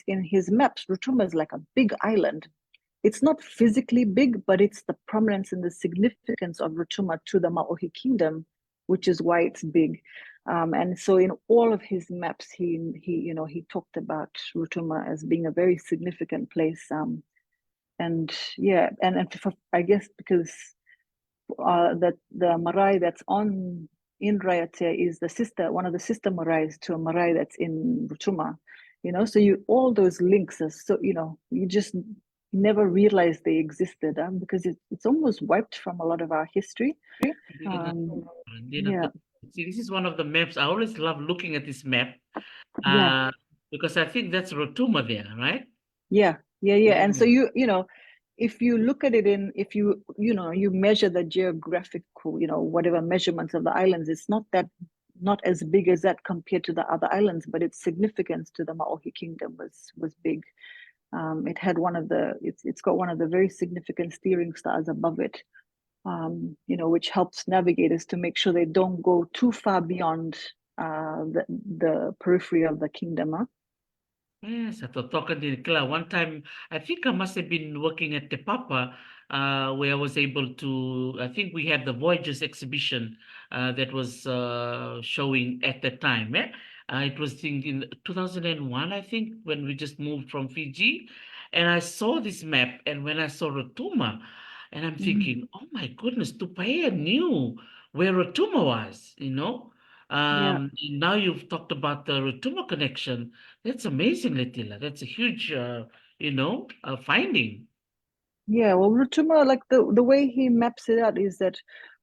in his maps, Rotuma is like a big island. it's not physically big, but it's the prominence and the significance of Rotuma to the Maori kingdom, which is why it's big. And so in all of his maps, he talked about Rotuma as being a very significant place. And yeah, and for, I guess because that the marae that's on in Raiatea is the sister, one of the sister maraes to a marae that's in Rotuma, so you all those links are so, you just never realized they existed, because it's almost wiped from a lot of our history. Yeah, See, this is one of the maps. I always love looking at this map, yeah, uh, because I think that's Rotuma there, right? yeah. And so Mm. if you look at it if you measure the geographical, whatever measurements of the islands, it's not as big as that compared to the other islands, but its significance to the Maori kingdom was big. It's got one of the very significant steering stars above it, which helps navigators to make sure they don't go too far beyond the periphery of the kingdom. Huh? Yes, I thought talking to Nicola. One time, I think I must have been working at Te Papa, where I was able to. I think we had the Voyages exhibition that was showing at that time. It was in 2001, I think, when we just moved from Fiji. And I saw this map, and when I saw Rotuma, and I'm Mm, thinking, oh my goodness, Tupaia knew where Rotuma was. yeah. Now you've talked about the Rotuma connection. That's amazing, Letila. That's a huge, finding. Yeah, well, Rotuma, like the way he maps it out is that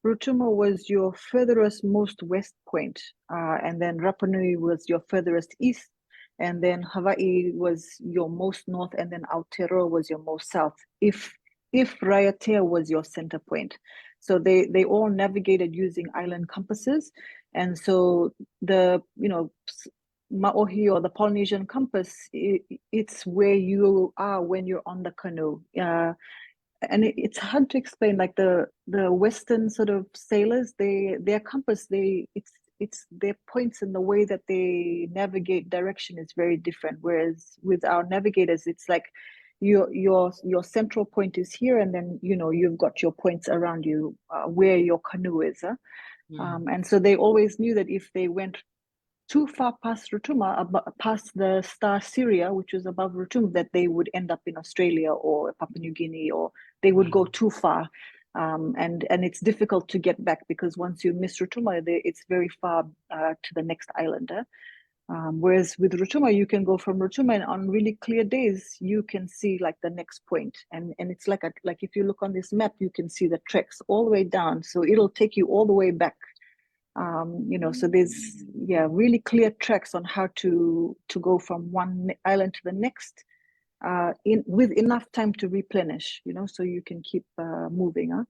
Rotuma was your furthest most west point, and then Rapa Nui was your furthest east, and then Hawaii was your most north, and then Aotearoa was your most south. If Raiatea was your center point, so they all navigated using island compasses, and so the Maohi or the Polynesian compass, it's where you are when you're on the canoe. And it's hard to explain. Like the Western sort of sailors, their compass, it's their points, and the way that they navigate direction is very different. Whereas with our navigators, it's like your central point is here, and then you've got your points around you, where your canoe is. Huh? Mm. And so they always knew that if they went too far past Rotuma, past the star Syria, which was above Rotuma, that they would end up in Australia or Papua New Guinea, or they would go Wow. too far. And it's difficult to get back, because once you miss Rotuma, it's very far to the next islander. Whereas with Rotuma, you can go from Rotuma, and on really clear days, you can see like the next point. And it's like if you look on this map, you can see the treks all the way down. So it'll take you all the way back, so there's really clear tracks on how to go from one island to the next, in with enough time to replenish, so you can keep moving. Huh?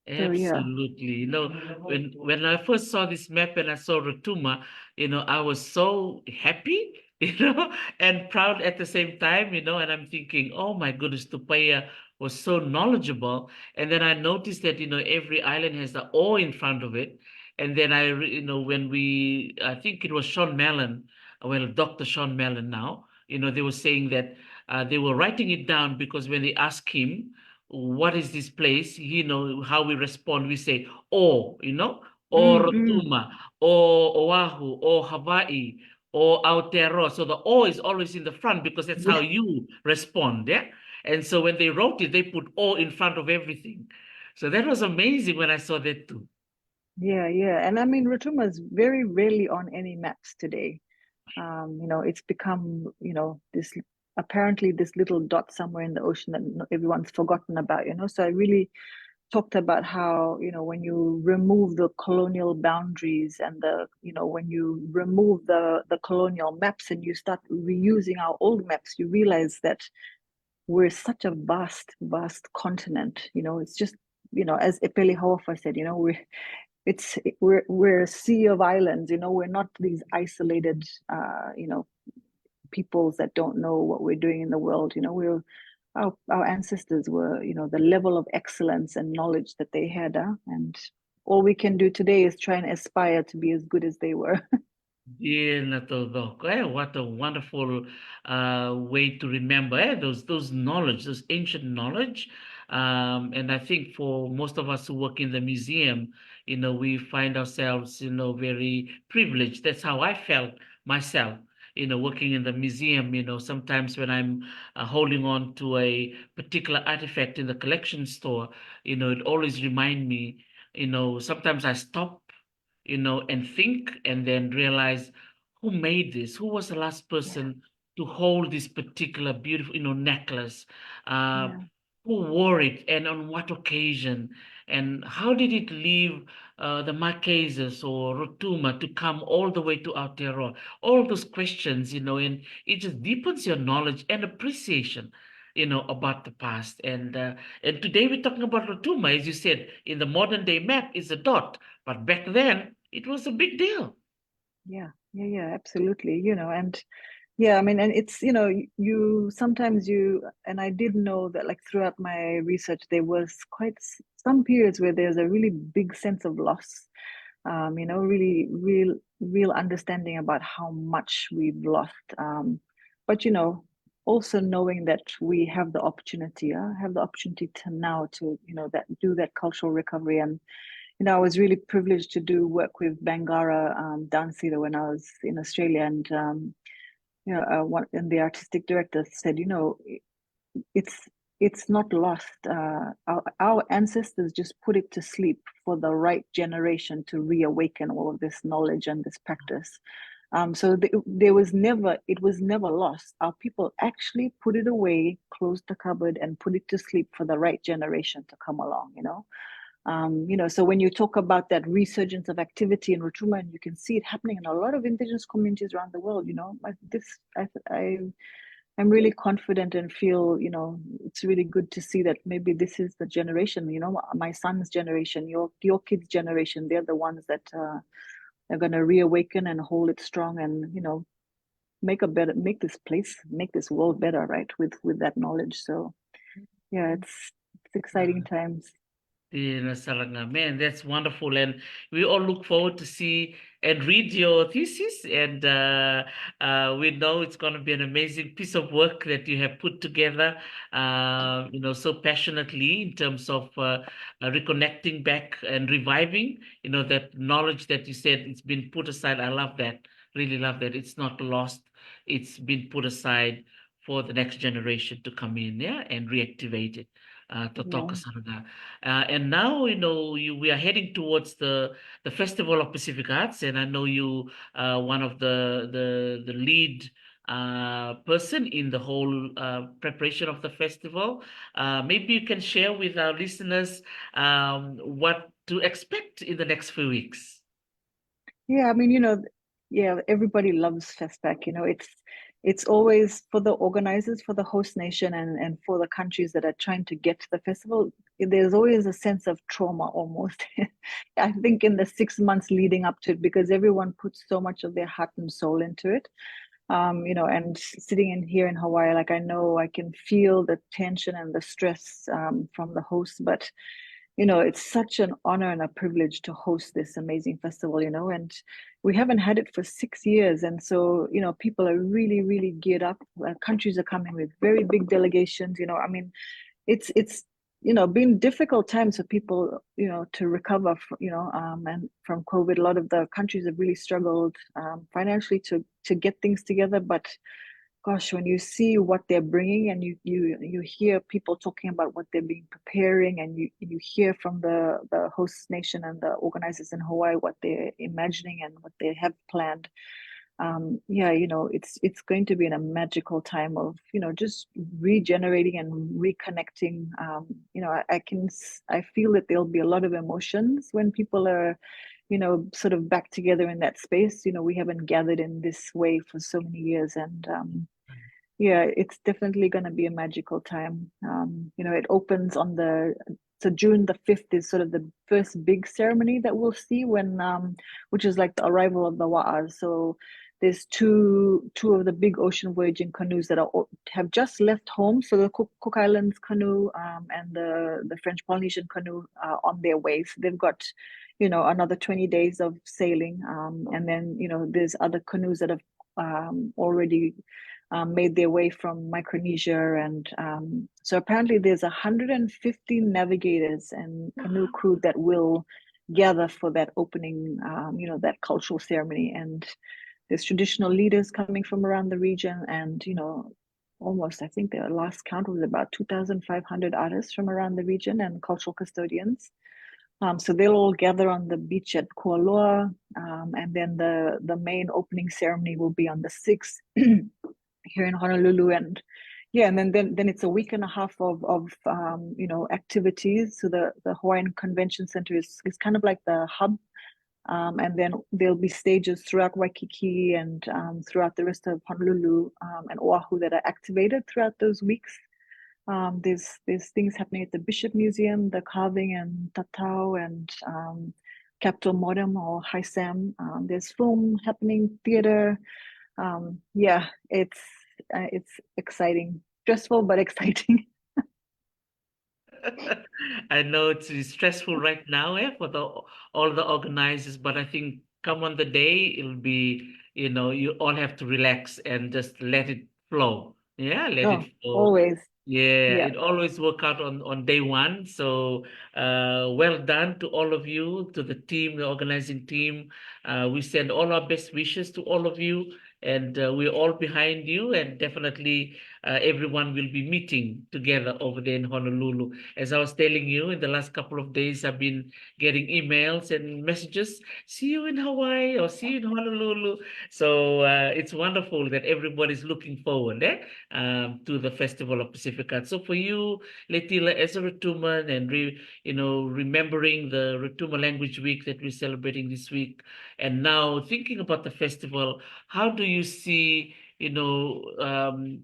So yeah. Absolutely. When I first saw this map and I saw Rotuma, I was so happy, and proud at the same time, and I'm thinking, oh my goodness, Tupaya was so knowledgeable. And then I noticed that, every island has the O in front of it. And then I think it was Sean Mellon, well, Dr. Sean Mellon now, they were saying that they were writing it down because when they asked him, what is this place? How we respond. We say, oh, or Mm-mm. Rotuma, or Oahu, or Hawaii, or Aotearoa. So the O is always in the front because that's how Yeah, you respond. Yeah. And so when they wrote it, they put O in front of everything. So that was amazing when I saw that too. yeah. And I mean, Rotuma is very rarely on any maps today. It's become, this apparently this little dot somewhere in the ocean that everyone's forgotten about. So I really talked about how, when you remove the colonial boundaries, and when you remove the colonial maps and you start reusing our old maps, you realize that we're such a vast continent. It's just, as Epeli Hawafa said, we're a sea of islands. We're not these isolated peoples that don't know what we're doing in the world. Our ancestors were, the level of excellence and knowledge that they had, and all we can do today is try and aspire to be as good as they were. Yeah, Natodok. What a wonderful way to remember those knowledge, those ancient knowledge. And I think for most of us who work in the museum, we find ourselves, very privileged. That's how I felt myself, working in the museum. Sometimes when I'm holding on to a particular artifact in the collection store, it always remind me, sometimes I stop and think and then realize who made this? Who was the last Yeah, person to hold this particular beautiful, necklace? Uh, yeah, who wore it and on what occasion? And how did it leave the Marquesas or Rotuma to come all the way to Aotearoa? All those questions, and it just deepens your knowledge and appreciation, about the past. And today we're talking about Rotuma, as you said, in the modern day map, is a dot, but back then it was a big deal. yeah, absolutely. And yeah, I mean, and it's, you sometimes and I did know that like throughout my research, there was quite some periods where there's a really big sense of loss, really real understanding about how much we've lost. But, also knowing that we have the opportunity to now to, that do that cultural recovery. And I was really privileged to do work with Bangara dance theatre when I was in Australia, and and the artistic director said, it's it's not lost. Our ancestors just put it to sleep for the right generation to reawaken all of this knowledge and this practice. So it was never lost. Our people actually put it away, closed the cupboard, and put it to sleep for the right generation to come along. So when you talk about that resurgence of activity in Rotuma, and you can see it happening in a lot of indigenous communities around the world, I'm really confident and feel, it's really good to see that maybe this is the generation, my son's generation, your kids' generation. They're the ones that are going to reawaken and hold it strong, and make this world better, right? With that knowledge. So yeah, it's exciting times. Yeah, Saranga, man, that's wonderful, and we all look forward to see and read your thesis. And we know it's going to be an amazing piece of work that you have put together, so passionately in terms of reconnecting back and reviving, that knowledge that you said it's been put aside. I love that, really love that. It's not lost; it's been put aside for the next generation to come in, yeah, and reactivate it. Totoka Yeah. Saranga. And now, we are heading towards the Festival of Pacific Arts, and I know you one of the lead person in the whole preparation of the festival. Maybe you can share with our listeners what to expect in the next few weeks. Yeah, I mean, yeah, everybody loves Festback. It's always for the organizers, for the host nation, and for the countries that are trying to get to the festival. There's always a sense of trauma almost. I think in the 6 months leading up to it, because everyone puts so much of their heart and soul into it. And sitting in here in Hawaii, like I know I can feel the tension and the stress from the host, but it's such an honor and a privilege to host this amazing festival, and we haven't had it for 6 years. And so, people are really, really geared up. Countries are coming with very big delegations. I mean, it's been difficult times for people, to recover, and from COVID. A lot of the countries have really struggled financially to get things together, but gosh, when you see what they're bringing, and you hear people talking about what they've been preparing, and you hear from the host nation and the organizers in Hawaii what they're imagining and what they have planned. Yeah, it's going to be in a magical time of, just regenerating and reconnecting. I feel that there'll be a lot of emotions when people are, sort of back together in that space. We haven't gathered in this way for so many years, and yeah, it's definitely going to be a magical time. It opens on so June the 5th is sort of the first big ceremony that we'll see, which is like the arrival of the Wa'as. So there's two of the big ocean voyaging canoes that have just left home. So the Cook Islands canoe and the French Polynesian canoe are on their way. So they've got, another 20 days of sailing. And then, there's other canoes that have already made their way from Micronesia. And so apparently there's 150 navigators and canoe crew that will gather for that opening, that cultural ceremony. And there's traditional leaders coming from around the region, and almost, I think the last count was about 2,500 artists from around the region and cultural custodians. So they'll all gather on the beach at Kualoa, and then the main opening ceremony will be on the 6th here in Honolulu. And yeah, and then it's a week and a half of activities. So the Hawaiian Convention Center is kind of like the hub. And then there'll be stages throughout Waikiki and throughout the rest of Honolulu and Oahu that are activated throughout those weeks. There's things happening at the Bishop Museum, the carving and tatau and Capitol Modem or High Sam. There's film happening, theater. Yeah, it's exciting, stressful but exciting. I know it's stressful right now, for all the organizers, but I think come on the day, it'll be, you all have to relax and just let it flow. Yeah, let it Oh, flow. always. Yeah, Yeah. it always work out on day one. So well done to all of you, to the team, the organizing team. We send all our best wishes to all of you, and we're all behind you. And definitely, everyone will be meeting together over there in Honolulu. As I was telling you, in the last couple of days, I've been getting emails and messages. See you in Hawaii or see you in Honolulu. So it's wonderful that everybody's looking forward, to the Festival of Pacific Arts. So for you, Letila, as a Rotuman and remembering the Rotuma Language Week that we're celebrating this week, and now thinking about the festival, how do you see Rotuma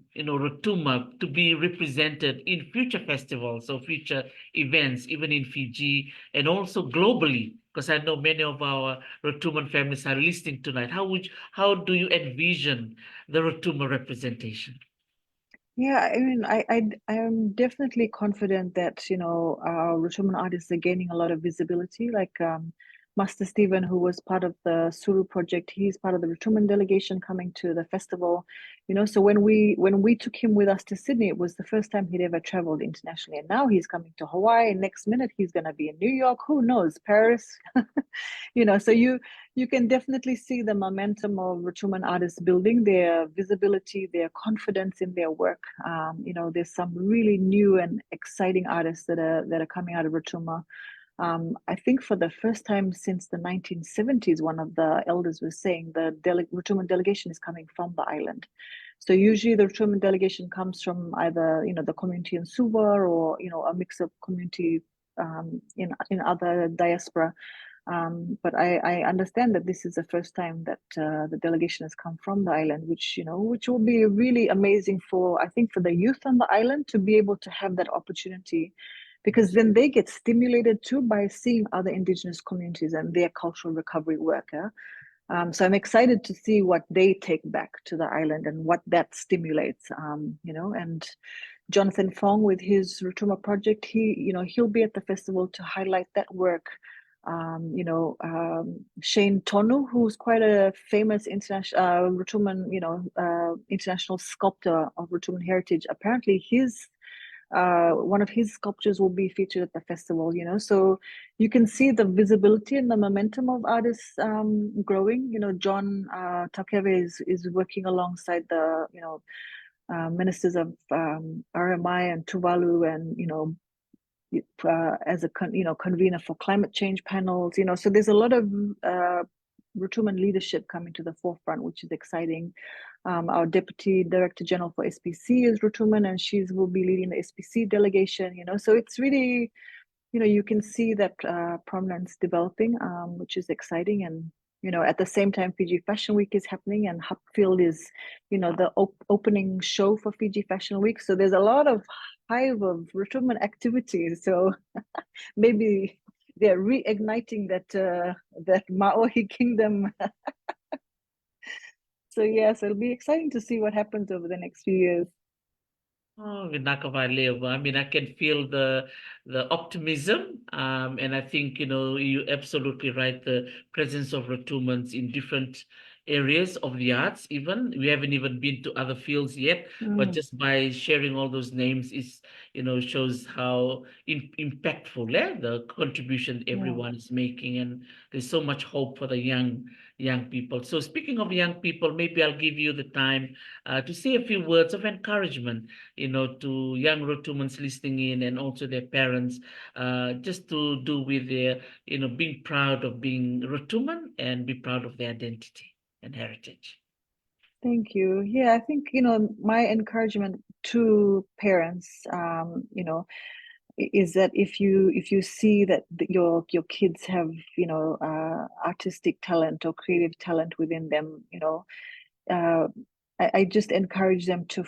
to be represented in future festivals or future events, even in Fiji and also globally? Because I know many of our Rotuman families are listening tonight. How do you envision the Rotuma representation? Yeah, I mean, I'm definitely confident that, our Rotuman artists are gaining a lot of visibility. Like Master Stephen, who was part of the Suru project, he's part of the Rotuman delegation coming to the festival. So when we took him with us to Sydney, it was the first time he'd ever traveled internationally. And now he's coming to Hawaii. Next minute, he's gonna be in New York. Who knows? Paris. So you can definitely see the momentum of Rotuman artists building their visibility, their confidence in their work. There's some really new and exciting artists that are coming out of Rotuma. I think for the first time since the 1970s, one of the elders was saying the Rotuman delegation is coming from the island. So usually the Rotuman delegation comes from either the community in Suva or a mix of community in other diaspora. But I understand that this is the first time that the delegation has come from the island, which will be really amazing I think, for the youth on the island to be able to have that opportunity, because then they get stimulated too by seeing other indigenous communities and their cultural recovery work. So I'm excited to see what they take back to the island and what that stimulates. And Jonathan Fong with his Rotuma project, he'll be at the festival to highlight that work. Shane Tonu, who's quite a famous international Rotuman, international sculptor of Rotuman heritage. Apparently, one of his sculptures will be featured at the festival. So you can see the visibility and the momentum of artists growing. John Takeve is working alongside the ministers of RMI and Tuvalu, and as a convener for climate change panels. So there's a lot of Rotuman leadership coming to the forefront, which is exciting. Our Deputy Director General for SPC is Rotuman, and she will be leading the SPC delegation. So it's really, you can see that prominence developing, which is exciting. And at the same time, Fiji Fashion Week is happening, and Hupfield is, the opening show for Fiji Fashion Week. So there's a lot of hive of Rotuman activities. So maybe they're reigniting that Maori kingdom So yes, it'll be exciting to see what happens over the next few years. Oh, vinaka valeu. I mean, I can feel the optimism, and I think you're absolutely right. The presence of Rotumans in different areas of the arts, even we haven't even been to other fields yet, but Mm, just by sharing all those names is shows how impactful the contribution yeah. everyone is making, and there's so much hope for the young people. So speaking of young people, maybe I'll give you the time to say a few words of encouragement to young Rotumans listening in and also their parents, just to do with their, being proud of being Rotuman and be proud of their identity and heritage. Thank you. Yeah, I think, my encouragement to parents, is that if you see that your kids have, artistic talent or creative talent within them, uh, I just encourage them to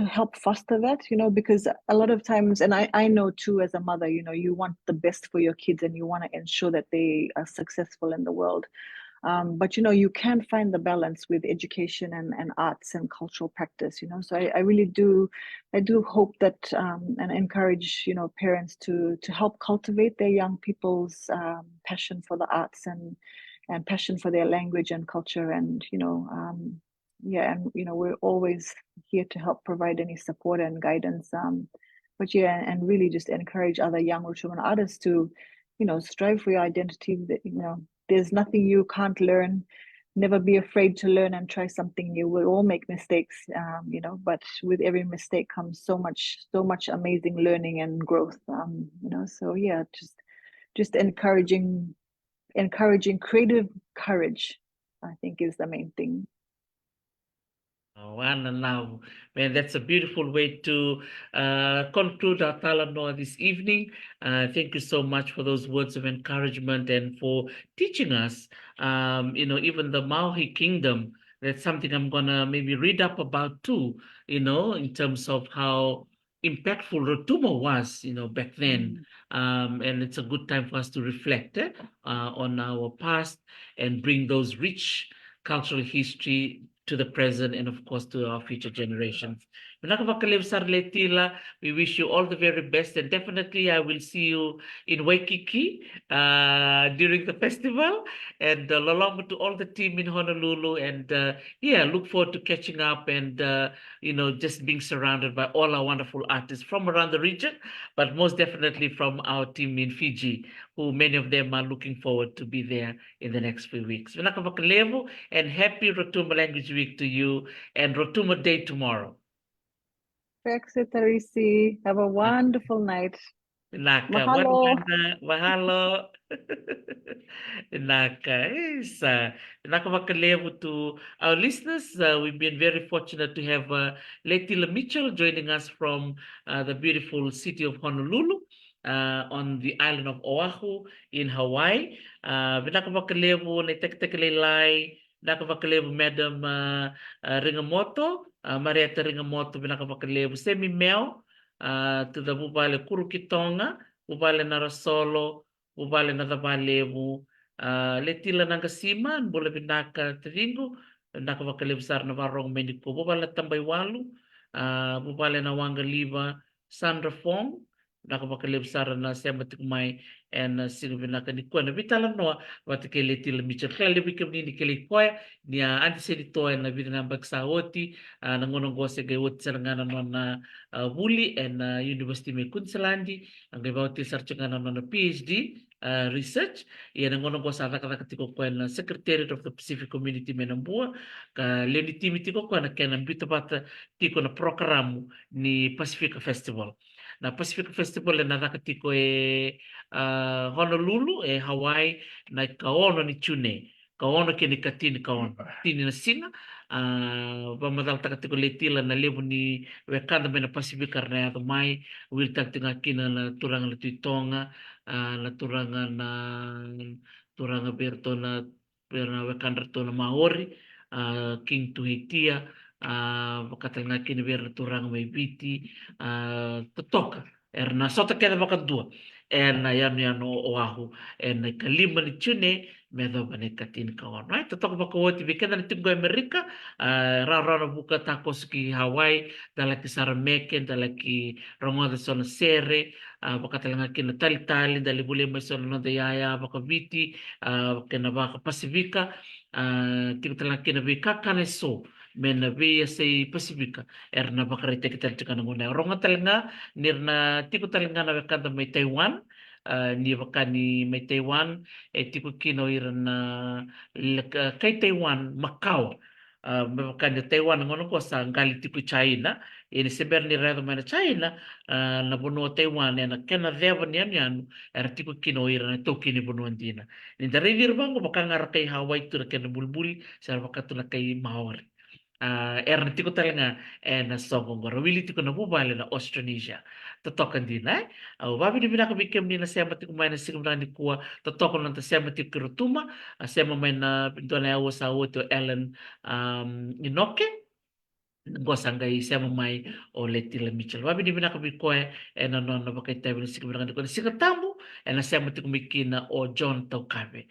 help foster that, because a lot of times, and I know too as a mother, you want the best for your kids and you want to ensure that they are successful in the world. But you can find the balance with education and arts and cultural practice. So I really do hope that, and encourage parents to help cultivate their young people's passion for the arts and passion for their language and culture. And yeah, and we're always here to help provide any support and guidance. But yeah, and really just encourage other young Rotuma artists to strive for your identity. That there's nothing you can't learn. Never be afraid to learn and try something new. We'll all make mistakes, but with every mistake comes so much amazing learning and growth. So yeah, just encouraging creative courage, I think, is the main thing. Oh, and now, man, that's a beautiful way to conclude our Talanoa this evening. Thank you so much for those words of encouragement and for teaching us. Even the Maori Kingdom. That's something I'm gonna maybe read up about too. In terms of how impactful Rotuma was, back then. Mm. And it's a good time for us to reflect on our past and bring those rich cultural history to the present and of course to our future generations. Vinaka Sar Letila, we wish you all the very best and definitely I will see you in Waikiki during the festival and along to all the team in Honolulu and yeah, look forward to catching up and just being surrounded by all our wonderful artists from around the region, but most definitely from our team in Fiji, who many of them are looking forward to be there in the next few weeks. Vinaka and happy Rotuma Language Week to you and Rotuma Day tomorrow. Tarisi, have a wonderful night. Naka, Mahalo. mahalo. Naka, yes. Naka Makalevu to our listeners. We've been very fortunate to have Letila Mitchell joining us from the beautiful city of Honolulu on the island of Oahu in Hawaii. Naka Makalevu, Netektekelelai, Naka Makalevu, Madam Ringamoto, Marietta Ringamoto, Naka Makalevu, Semi Mel to the Bubale Kurukitonga, Bubale Narasolo, Bubale Nadabalevu, Letila Nangasima, and Bulabinaka Tringo, Nakavakalev Navarro Medico, Bubala Tambaiwalu, Bubale Nawanga Liva, Sandra Fong, Nakavakalev na Sematikmai, and Silvinaka Nikona Vitala Noa, what the Letila Mitchell, Kelly Wickham ni Kelikoya, Nia Antisedito and Navinambak Saoti, Nangonong Gosega, what Sarangana Wuli and University me Kunselandi ang gawati search nga naman na PhD research yan ang ngono ko sa katiko ko na Secretariat of the Pacific Community menambua ka leni timiti ko na kenan bito pat tiko na program ni Pacific Festival na Pacific Festival na nakatiko Honolulu Hawaii na kaono ni Chune kaono kini katini kaono tini na sina pamadal takatiko letila na levo ni wekanda mena Pacific karena ya mai wil taktinga kina na turanga na tuitonga na turanga berto na perna wekanda to na maori king tuhitia katanga kina ber turanga mai viti totoka na sota kena wakadua na yanu o ahu na kalima ni tune me do bane katin ka on right to talk about what we can tingo America ra buka takos ki Hawaii dala ki Sarameke dala ki rongoda sona sere baka talanga kina tali dali bule mai sona no de yaya baka viti kena baka Pasifika kina talanga kina vika kane so mena via sei Pasifika na baka rete kita tikana ngone ronga talanga nirna tiku talanga na kada mai Taiwan ni wakani mai Taiwan tiku kino irana kai Taiwan Macau me wakani Taiwan ngono ko sa ngali tiku China ini seber ni redo mana China na bono Taiwan na kena deva ni anu era tiku kino irana toki ni bono andina ni dari dirbango baka ngara kai Hawaii tu na kena bulbuli sa baka tu na kai Maori er tiko talanga na sogongoro wili tiko na bubale na Australasia totokan din ay babi di binaka bikem ni na sema tiko mai na sigum ni kuwa totokon na sema tiko Rotuma sema mai na pinto na awa sa to Ellen Inoke gosangay sema mai o Letila Mitchell babi di binaka bikoe na non na bakay tayo ni sigum ni kuwa sigatambo na sema tiko mikina o John Taukabe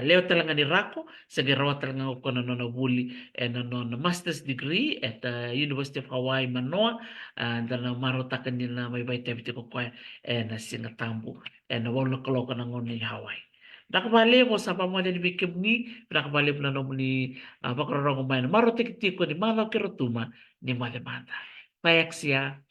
leo talanga ni RAKO sa garawa talanga ko na nonabuli and na master's degree at the University of Hawaii Manoa and na marotakan nila may vitality ko kwa na singatambo and na wala kaloka na ngon ni Hawaii nakabali mo sa pamana ni bikim ni nakabali mo na no ni bakararong kumain marotik tiko ni mana kirotuma ni malemata payak siya